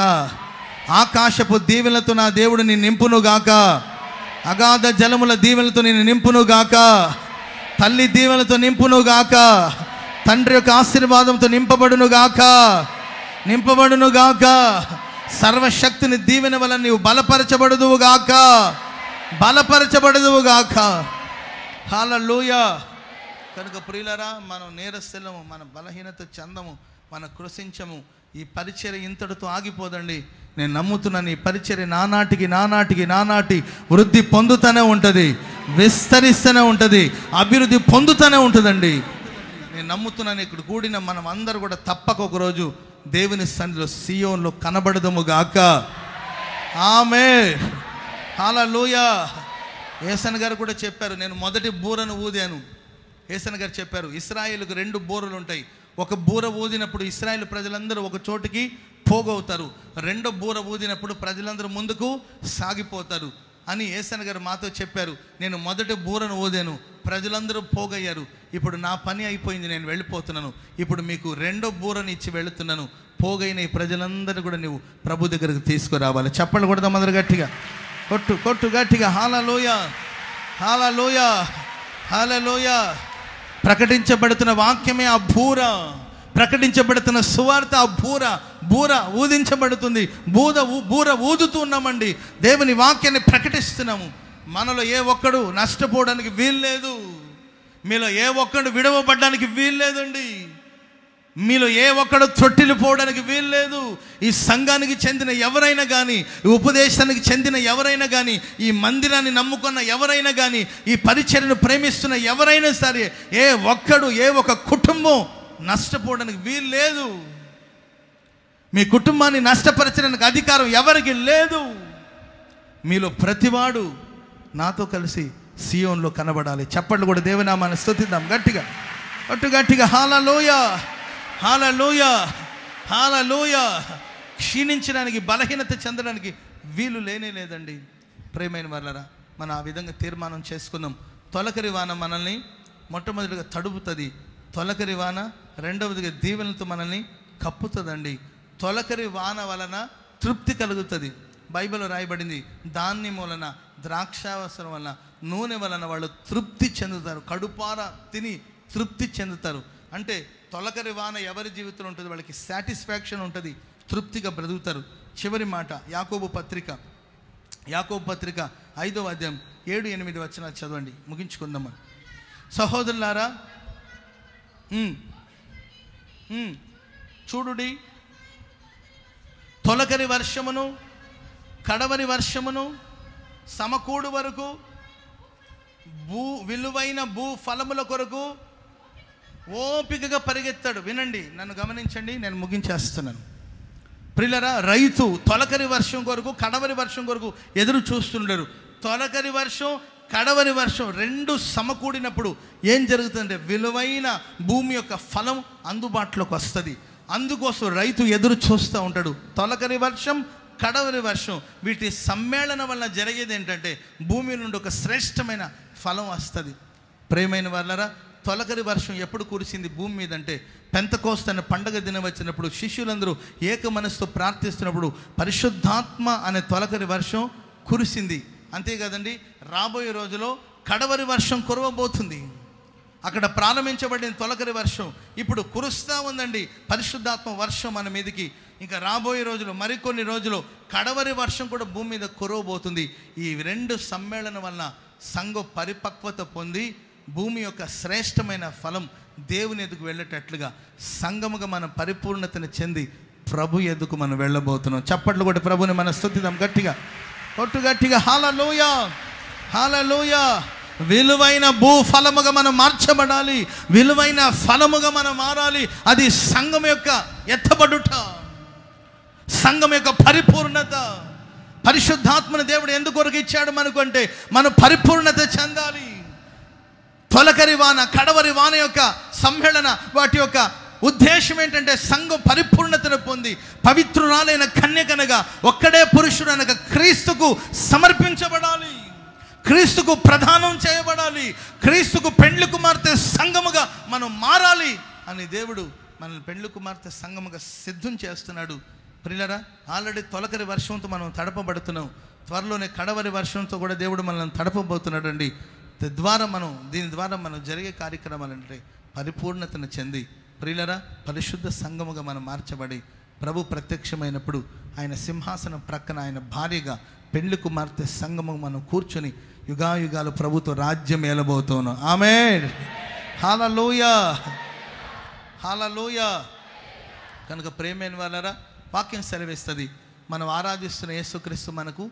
ఆకాశపు దీవెనలతో నా దేవుడు నిన్ను నింపును గాక, అగాధ జలముల దీవెనలతో నిన్ను నింపును గాక, తల్లి దీవెనలతో నింపును గాక, తండ్రి యొక్క ఆశీర్వాదంతో నింపబడును గాక, నింపబడును గాక. సర్వశక్తిని దీవెన వలన నీవు బలపరచబడుదువు గాక, బలపరచబడుదువు గాక. హల్లెలూయా. కనుక ప్రియులారా, మనం నేరస్థలము, మన బలహీనత చందము, మన కృషించము. ఈ పరిచర్య ఇంతటితో ఆగిపోదండి. నేను నమ్ముతున్నాను, ఈ పరిచర్య నానాటి వృద్ధి పొందుతూనే ఉంటుంది, విస్తరిస్తూనే ఉంటుంది, అభివృద్ధి పొందుతూనే ఉంటుందండి. నేను నమ్ముతున్నాను. ఇక్కడ కూడిన మనం అందరూ కూడా తప్పక ఒకరోజు దేవుని సన్నిధిలో సియోన్లో కనబడదము గాక. ఆమేన్. హల్లెలూయా. యేసన్న గారు కూడా చెప్పారు, నేను మొదటి బూరను ఊదాను. యేసన్న గారు చెప్పారు, ఇశ్రాయేలుకు 2 బూరలు ఉంటాయి. ఒక బూర ఊదినప్పుడు ఇశ్రాయేలు ప్రజలందరూ ఒక చోటికి పోగవుతారు, రెండో బూర ఊదినప్పుడు ప్రజలందరూ ముందుకు సాగిపోతారు అని యేసన్న గారు మాతో చెప్పారు. నేను మొదటి బూరను ఊదాను, ప్రజలందరూ పోగయ్యారు. ఇప్పుడు నా పని అయిపోయింది, నేను వెళ్ళిపోతున్నాను. ఇప్పుడు మీకు రెండో బూరని ఇచ్చి వెళుతున్నాను. పోగైన ఈ ప్రజలందరూ కూడా నువ్వు ప్రభు దగ్గరకు తీసుకురావాలి. చెప్పండి కొడదాం అందరు గట్టిగా, కొట్టు గట్టిగా. హల్లెలూయా, హల్లెలూయా, హల్లెలూయా. ప్రకటించబడుతున్న వాక్యమే ఆ బూర, ప్రకటించబడుతున్న సువార్త ఆ బూర ఊదించబడుతుంది. బూర ఊదుతూ ఉన్నామండి, దేవుని వాక్యాన్ని ప్రకటిస్తున్నాము. మనలో ఏ ఒక్కడు నష్టపోవడానికి వీల్లేదు, మీలో ఏ ఒక్కడు విడవబడ్డానికి వీల్లేదండి, మీలో ఏ ఒక్కడు త్రొట్టిల్లిపోవడానికి వీల్లేదు. ఈ సంఘానికి చెందిన ఎవరైనా కానీ, ఈ ఉపదేశానికి చెందిన ఎవరైనా కానీ, ఈ మందిరాన్ని నమ్ముకున్న ఎవరైనా కానీ, ఈ పరిచర్యను ప్రేమిస్తున్న ఎవరైనా సరే, ఏ ఒక్క కుటుంబం నష్టపోవడానికి వీల్లేదు. మీ కుటుంబాన్ని నష్టపరచడానికి అధికారం ఎవరికి లేదు. మీలో ప్రతివాడు నాతో కలిసి సియోన్లో కనబడాలి. చెప్పండి కూడా దేవునామాన్ని స్తుతిద్దాం గట్టిగా, గట్టిగా. హల్లెలూయా, హల్లెలూయా, హల్లెలూయా. క్షీణించడానికి, బలహీనత చెందడానికి వీలు లేదండి. ప్రేమైన వారలారా, మనం ఆ విధంగా తీర్మానం చేసుకున్నాం. తొలకరి వాన మనల్ని మొట్టమొదటిగా తడుపుతుంది, తొలకరి వాన రెండవదిగా దీవెనలతో మనల్ని కప్పుతుందండి. తొలకరి వాన వలన తృప్తి కలుగుతుంది. బైబిల్లో రాయబడింది, ధాన్యం వలన, ద్రాక్షావసరం వలన, నూనె వలన వాళ్ళు తృప్తి చెందుతారు, కడుపారా తిని తృప్తి చెందుతారు. అంటే తొలకరి వాన ఎవరి జీవితంలో ఉంటుంది, వాళ్ళకి సాటిస్ఫాక్షన్ ఉంటుంది, తృప్తిగా బ్రతుకుతారు. చివరి మాట యాకోబు పత్రిక 5వ అధ్యాయం 7-8 వచనాలు చదవండి, ముగించుకుందామని. సహోదరులారా, చూడుడి, తొలకరి వర్షమును కడవరి వర్షమును సమకూడు వరకు విలువైన భూ ఫలముల కొరకు ఓపికగా పరిగెత్తాడు. వినండి, నన్ను గమనించండి, నేను ముగించేస్తున్నాను. ప్రియులారా, రైతు తొలకరి వర్షం కొరకు, కడవరి వర్షం కొరకు ఎదురు చూస్తుండరు. తొలకరి వర్షం, కడవరి వర్షం రెండు సమకూడినప్పుడు ఏం జరుగుతుందంటే, విలువైన భూమి యొక్క ఫలం అందుబాటులోకి వస్తుంది. అందుకోసం రైతు ఎదురు చూస్తూ ఉంటాడు. తొలకరి వర్షం, కడవరి వర్షం, వీటి సమ్మేళనం వల్ల జరిగేది ఏంటంటే, భూమి నుండి ఒక శ్రేష్టమైన ఫలం వస్తుంది. ప్రేమైన వాళ్ళరా, తొలకరి వర్షం ఎప్పుడు కురిసింది భూమి మీద అంటే, పెంతకోస్తు అనే పండగ దినం వచ్చినప్పుడు శిష్యులందరూ ఏక మనసుతో ప్రార్థిస్తున్నప్పుడు పరిశుద్ధాత్మ అనే తొలకరి వర్షం కురిసింది. అంతే కదండి, రాబోయే రోజులో కడవరి వర్షం కురవబోతుంది. అక్కడ ప్రారంభించబడిన తొలకరి వర్షం ఇప్పుడు కురుస్తూ ఉందండి, పరిశుద్ధాత్మ వర్షం మన మీదకి. ఇంకా రాబోయే రోజులు, మరికొన్ని రోజులు కడవరి వర్షం కూడా భూమి మీద కురవబోతుంది. ఈ రెండు సమ్మేళనం వలన సంఘం పరిపక్వత పొంది భూమి యొక్క శ్రేష్టమైన ఫలం దేవుని ఎదుకు వెళ్ళేటట్లుగా సంఘముగా మనం పరిపూర్ణతను చెంది ప్రభు ఎదుకు మనం వెళ్ళబోతున్నాం. చప్పట్లు కూడా ప్రభుని మనం స్తుతిద్దాం గట్టిగా, గట్టిగా. హల్లెలూయా, హల్లెలూయా. విలువైన భూ ఫలముగా మనం మార్చబడాలి, విలువైన ఫలముగా మనం మారాలి. అది సంఘం యొక్క ఎత్తబడుట, సంఘం యొక్క పరిపూర్ణత. పరిశుద్ధాత్మను దేవుడు ఎందుకొరకు ఇచ్చాడు మనకు అంటే, మనం పరిపూర్ణత చెందాలి. తొలకరి వాన, కడవరి వాన యొక్క సమ్మేళన, వాటి యొక్క ఉద్దేశం ఏంటంటే సంఘం పరిపూర్ణతను పొంది పవిత్రురాలైన కన్యకనగా ఒక్కడే పురుషుడు అనగా క్రీస్తుకు సమర్పించబడాలి, క్రీస్తుకు ప్రదానం చేయబడాలి, క్రీస్తుకు పెండ్లి కుమార్తె సంఘముగా మనం మారాలి అని దేవుడు మనల్ని పెండ్లి కుమార్తె సంఘముగా సిద్ధం చేస్తున్నాడు. ప్రియులారా, ఆల్రెడీ తొలకరి వర్షంతో మనం తడపబడుతున్నాం. త్వరలోనే కడవరి వర్షంతో కూడా దేవుడు మనల్ని తడపబోతున్నాడు అండి. దీని ద్వారా మనం జరిగే కార్యక్రమాలు అంటే పరిపూర్ణతను చెంది ప్రియులరా పరిశుద్ధ సంఘముగా మనం మార్చబడి ప్రభు ప్రత్యక్షమైనప్పుడు ఆయన సింహాసనం ప్రక్కన ఆయన భార్యగా పెండ్లి కుమార్తె సంఘము మనం కూర్చొని యుగాయుగాలు ప్రభుతో రాజ్యం ఏలబోతున్నాం. ఆమేన్. హల్లెలూయా, హల్లెలూయా. కనుక ప్రేమైన వాళ్ళరా, వాక్యం సెలవిస్తుంది, మనం ఆరాధిస్తున్న యేసుక్రీస్తు మనకు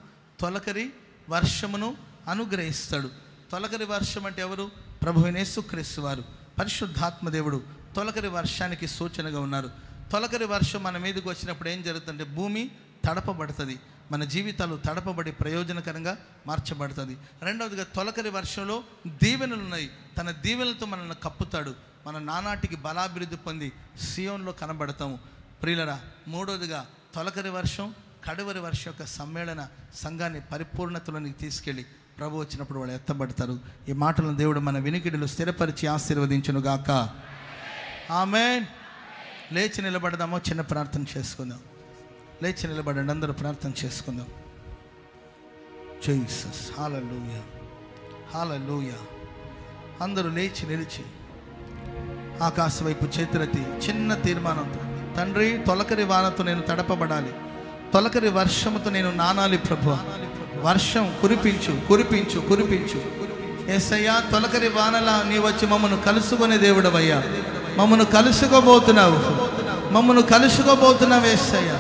తొలకరి వర్షమును అనుగ్రహిస్తాడు. తొలకరి వర్షం అంటే ఎవరు? ప్రభువైన యేసుక్రీస్తు వారు, పరిశుద్ధాత్మ దేవుడు తొలకరి వర్షానికి సూచనగా ఉన్నారు. తొలకరి వర్షం మన మీదకి వచ్చినప్పుడు ఏం జరుగుతుందంటే భూమి తడపబడుతుంది, మన జీవితాలు తడపబడి ప్రయోజనకరంగా మార్చబడుతుంది. రెండవదిగా తొలకరి వర్షంలో దీవెనలు ఉన్నాయి, తన దీవెనలతో మనల్ని కప్పుతాడు, మన నానాటికి బలాభివృద్ధి పొంది సియోన్లో కనబడతాము. ప్రియులరా, మూడవదిగా తొలకరి వర్షం కడవరి వర్షం యొక్క సమ్మేళన సంఘాన్ని పరిపూర్ణతలోనికి తీసుకెళ్ళి ప్రభు వచ్చినప్పుడు వాళ్ళు ఎత్తబడతారు. ఈ మాటలను దేవుడు మన వినికిడిలో స్థిరపరిచి ఆశీర్వదించునుగాక. ఆమేన్. లేచి నిలబడదామో, చిన్న ప్రార్థన చేసుకుందాం. లేచి నిలబడండి, అందరూ ప్రార్థన చేసుకుందాం. జీసస్. హల్లెలూయా, హల్లెలూయా. అందరూ లేచి నిలిచి ఆకాశం వైపు చేతులెత్తి చిన్న తీర్మానంతో, తండ్రి తొలకరి వానతో నేను తడపబడాలి, తొలకరి వర్షముతో నేను నానాలి ప్రభువా, వర్షం కురిపించు కురిపించు కురిపించు. యేసయ్యా, తొలకరి వానలా నీ వచ్చి మమ్మను కలుసుకునే దేవుడవయ్యా, మమ్మను కలుసుకోబోతున్నావు, మమ్మను కలుసుకోబోతున్నావు యేసయ్యా.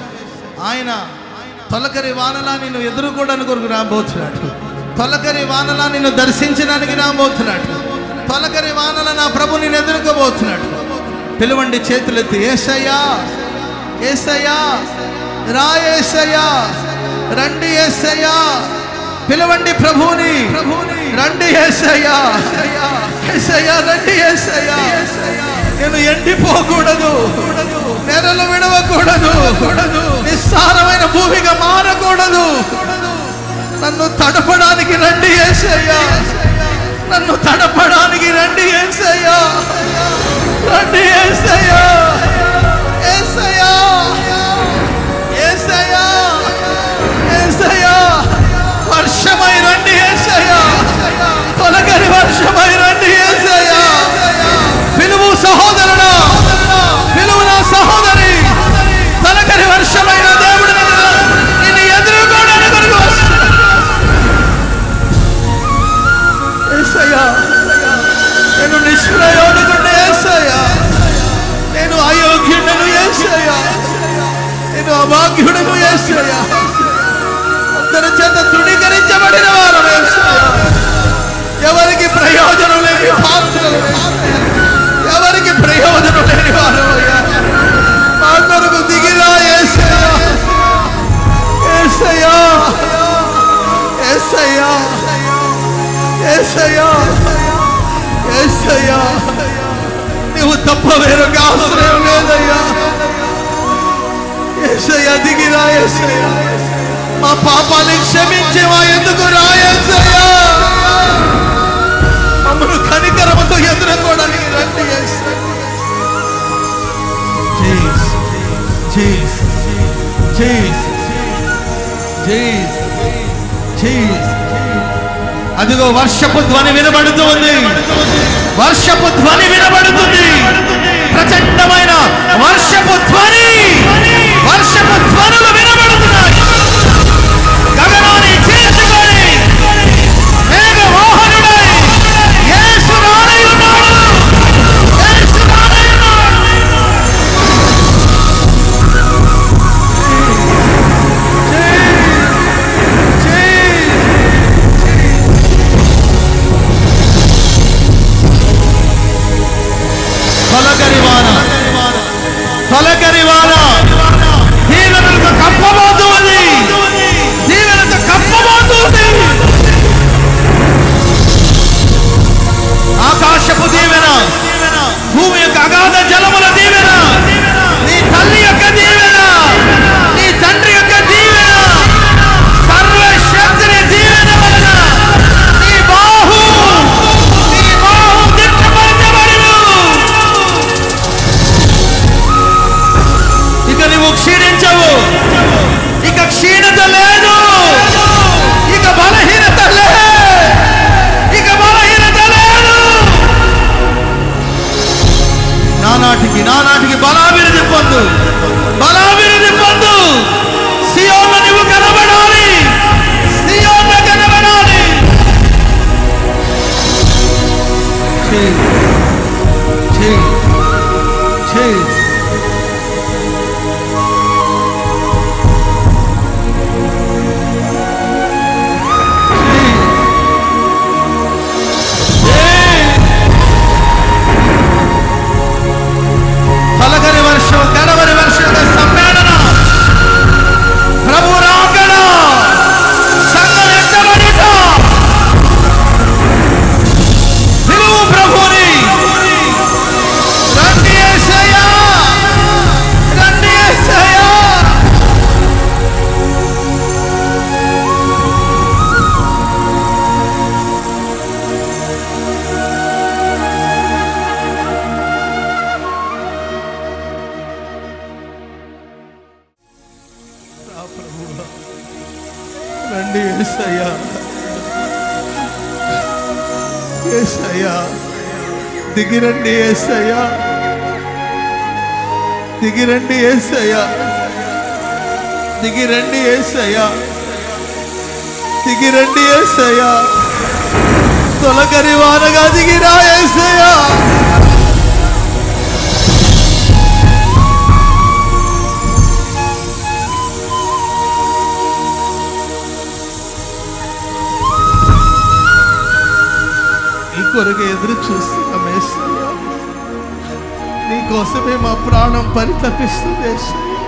ఆయన తొలకరి వానలా నిన్ను ఎదుర్కోవడానికి కొరకు రాబోతున్నాడు, తొలకరి వానలా నిన్ను దర్శించడానికి రాబోతున్నాడు, తొలకరి వానలా నా ప్రభు నిన్ను ఎదుర్కోబోతున్నాడు. పిలవండి చేతులెత్తి, యేసయ్యా యేసయ్యా రా, యేసయ్యా రండి, యేసయ్యా పిలవండి ప్రభువుని, రండి యేసయ్యా, యేసయ్యా రండి యేసయ్యా. నేను ఎండిపోకూడదు, నెరలు విడవకూడదు, నిస్సారమైన భూమిగా మారకూడదు. నన్ను తడపడానికి రండి యేసయ్యా, నన్ను తడపడానికి రండి యేసయ్యా, రండి యేసయ్యా, యేసయ్యా యేసయ్యా యేసయ్యా. వర్షమై రండి యేసయ్యా, తొలకరి వర్షమై రండి యేసయ్యా. పిలువు సహోదరుడా, పిలువు నా సహోదరి, తొలకరి వర్షమైన దేవుడు నిన్ను ఎదుర్కోవడానికి కొరకు వస్తున్నాడు. యేసయ్యా, నేను నిష్ప్రయోజకుడిని యేసయ్యా, నేను అయోగ్యుడను యేసయ్యా, నేను అభాగ్యుడను యేసయ్యా, అందరి చేత తృణీకరించబడిన వారు యేసయ్యా, ఎవరికి ప్రయోజనం లేని పాత్రలు, ఎవరికి ప్రయోజనం లేని వారు మా కొరకు దిగిరా యేసయ్యా, యేసయ్యా యేసయ్యా యేసయ్యా యేసయ్యా. నువ్వు తప్ప వేరొక ఆశ్రయం లేదయ్యా. యేసయ్యా దిగిరా యేసయ్యా, మా పాపాన్ని క్షమించి మా ఎందుకు రా యేసయ్యా, మమ్మల్ని కనికరముతో ఎదుర్కోవడానికి రండి యేసయ్యా. అదిగో వర్షపు ధ్వని వినబడుతుంది, వర్షపు ధ్వని వినబడుతుంది, ప్రచండమైన వర్షపు ధ్వని, వర్షపు ధ్వనులు వినబడుతున్నాయి. గగనాన్ని చేసుకొని మేఘవాహనుడై యేసు రానై ఉన్నాడు, యేసు రానై ఉన్నాడు. తొలకరి వాన, తొలకరి వాన, యేసయ్యా దిగిరండి, యేసయ్యా దిగిరండి, యేసయ్యా దిగిరండి, యేసయ్యా దిగిరండి, యేసయ్యా తొలకరి వానగా దిగిరా యేసయ్యా. నీ కొరకు ఎదురు చూస్తున్నాం యేసయ్యా, నీ కోసమే మా ప్రాణం పరితపిస్తుంది యేసయ్యా,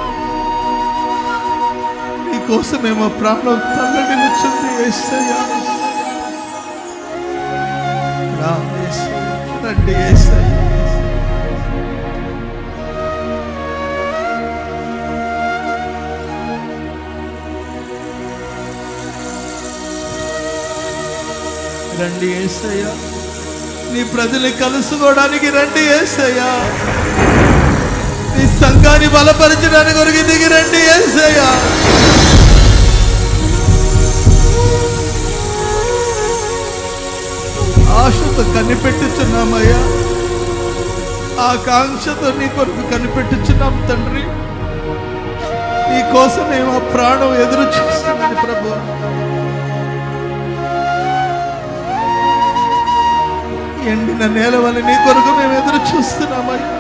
నీ కోసమే మా ప్రాణం తల్లడిల్లుచుంది యేసయ్యా. రండి యేసయ్యా, రండి యేసయ్యా, నీ ప్రజల్ని కలుసుకోవడానికి రండి యేసయ్యా, నీ సంఘాన్ని బలపరచడానికి కొరకు దిగి రండి యేసయ్యా. ఆశతో కనిపెట్టుచున్నామయ్యా, ఆకాంక్షతో నీ కొరకు కనిపెట్టుచున్నాం తండ్రి. నీ కోసమే మా ప్రాణం ఎదురు చూస్తుంది ప్రభు. ఎండిన నేల వల్ల నీ కొరకు మేము ఎదురు చూస్తున్నామయ్యా.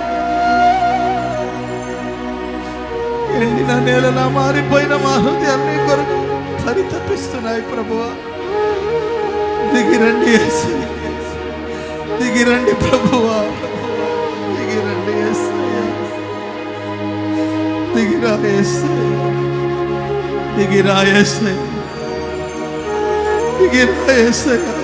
ఎండిన నేలలా మారిపోయిన మా హృదయాలు నీ కొరకు పరితపిస్తున్నాయి ప్రభువా. దిగిరండి యేసయ్యా, దిగిరండి ప్రభువా, దిగిరండి యేసయ్యా, దిగిరా యేసయ్యా, దిగిరా యేసయ్యా, దిగిరా యేసయ్యా.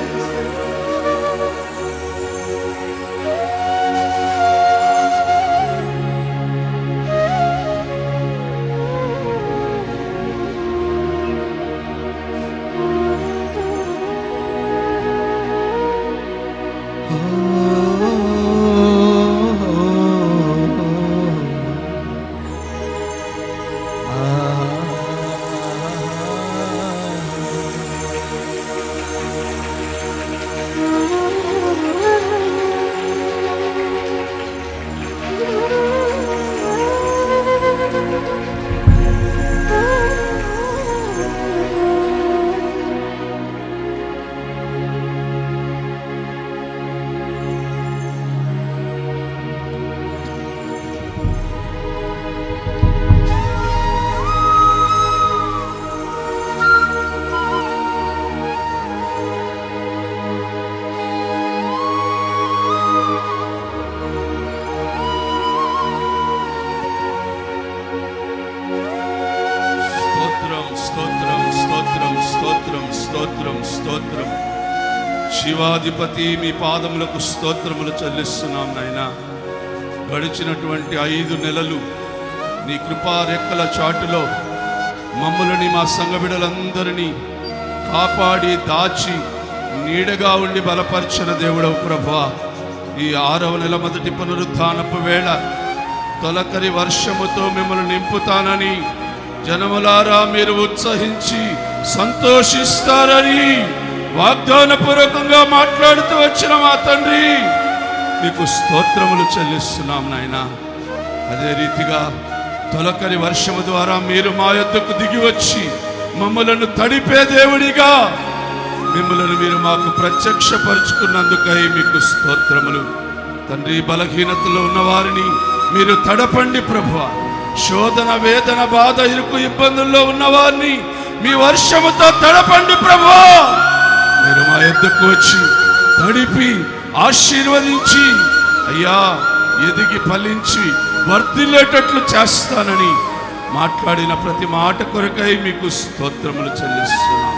శివాధిపతి మీ పాదములకు స్తోత్రములు చెల్లిస్తున్నాం నాయనా. గడిచినటువంటి 5 నెలలు నీ కృపా రెక్కల చాటులో మమ్మల్ని మా సంఘ బిడ్డలందరినీ కాపాడి దాచి నీడగా ఉండి బలపరిచిన దేవుడవు ప్రభువా. ఈ 6వ నెల మొదటి పునరుత్థానపు వేళ తొలకరి వర్షముతో మిమ్మల్ని నింపుతానని జనములారా మీరు ఉత్సహించి సంతోషిస్తారని వాగ్దానపూర్వకంగా మాట్లాడుతూ వచ్చిన మా తండ్రి మీకు స్తోత్రములు చెల్లిస్తున్నాం నాయనా. అదే రీతిగా తొలకరి వర్షము ద్వారా మీరు మా యొద్దకు దిగి వచ్చి మమ్మలను తడిపే దేవుడిగా మిమ్మల్ని మీరు మాకు ప్రత్యక్షపరుచుకున్నందుకై మీకు స్తోత్రములు తండ్రి. బలహీనతలో ఉన్న వారిని మీరు తడపండి ప్రభువా. శోధన, వేదన, బాధ, ఇరుకు, ఇబ్బందుల్లో ఉన్న వారిని మీ వర్షముతో తడపండి ప్రభువా. మీరు మా యొద్దకు వచ్చి తడిపి ఆశీర్వదించి అయ్యా ఎదిగి ఫలించి వర్ధిల్లేటట్లు చేస్తానని మాట్లాడిన ప్రతి మాట కొరకై మీకు స్తోత్రములు చెల్లిస్తున్నాం.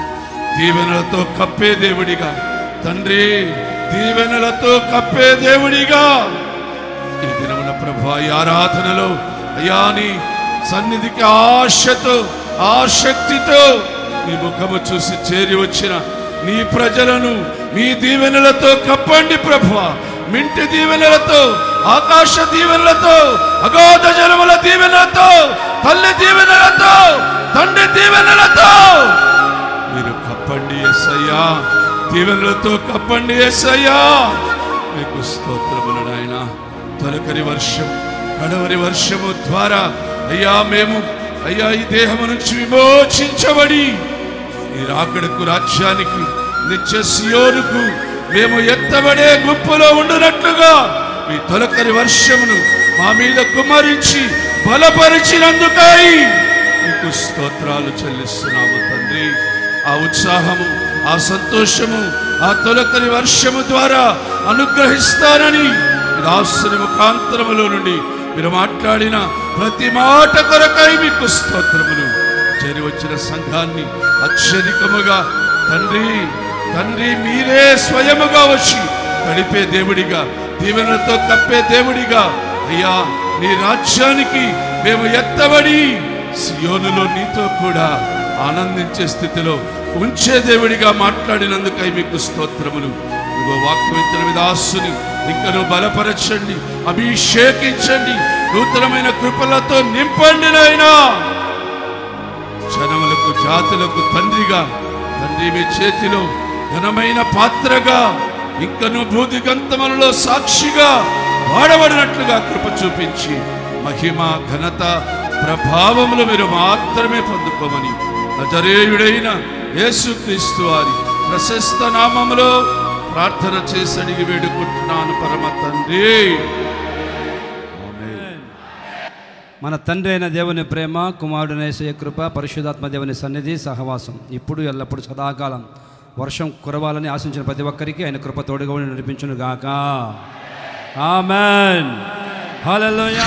దీవెనలతో కప్పే దేవుడిగా తండ్రి, దీవెనలతో కప్పే దేవుడిగా ఈ దినమున ప్రభువా ఈ ఆరాధనలో అయ్యా నీ సన్నిధికి ఆశతో ఆసక్తితో నీ ముఖము చూసి చేరి వచ్చిన నీ ప్రజలను మీ దీవెనలతో కప్పండి ప్రభువా. మింటి దీవెనలతో, ఆకాశ దీవెనలతో, అగాధ జనముల దీవెనలతో, తల్లి దీవెనలతో, తండ్రి దీవెనలతో మీరు కప్పండి యేసయ్యా. దీవెనలతో కప్పండి యేసయ్యా. మీకు స్తోత్రములు నాయనా. తొలకరి వర్షం, కడవరి వర్షము ద్వారా అయ్యా మేము అయ్యా ఈ దేహము నుంచి విమోచించబడి ఈ రాకడకు, రాజ్యానికి, నిత్య సియోనుకు మేము ఎత్తబడే గుంపులో ఉండునట్లుగా మీ తొలకరి వర్షమును మా మీద కుమ్మరించి బలపరిచినందుకై మీకు స్తోత్రాలు చెల్లిస్తున్నాము తండ్రి. ఆ ఉత్సాహము, ఆ సంతోషము ఆ తొలకరి వర్షము ద్వారా అనుగ్రహిస్తానని దాసుని ముఖాంతరములో నుండి మీరు మాట్లాడిన ప్రతి మాట కొరకై మీకు స్తోత్రములు. చేరి వచ్చిన సంఘాన్ని అత్యధికముగా తండ్రి తండ్రి మీరే స్వయముగా వచ్చి తడిపే దేవుడిగా, దీవెనలతో కప్పే దేవుడిగా అయ్యా నీ రాజ్యానికి మేము ఎత్తబడి సియోనులో నీతో కూడా ఆనందించే స్థితిలో ఉంచే దేవుడిగా మాట్లాడినందుకై మీకు స్తోత్రములు. ఇదిగో వాక్యం ఇచ్చిన విదాసుని ఇంకను బలపరచండి, అభిషేకించండి, నూతనమైన కృపలతో నింపండి నాయనా. జనములకు, జాతులకు తండ్రిగా, తండ్రి మీ చేతిలో ఘనమైన పాత్రగా ఇంకను భూదిగంతములలో సాక్షిగా వాడబడినట్లుగా కృప చూపించి మహిమ, ఘనత, ప్రభావములు మీరు మాత్రమే పొందుకోమని నజరేయుడైన యేసుక్రీస్తు వారి ప్రశస్త నామములో ప్రార్థన చేసి అడిగి వేడుకుంటున్నాను పరమ తండ్రి. మన తండ్రి అయిన దేవుని ప్రేమ, కుమారుడు యేసయ్య కృప, పరిశుద్ధాత్మ దేవుని సన్నిధి, సహవాసం ఇప్పుడు ఎల్లప్పుడు సదాకాలం వర్షం కురవాలని ఆశించిన ప్రతి ఒక్కరికి ఆయన కృప తోడుగా ఉండి నడిపించును గాక. ఆమేన్. హల్లెలూయా.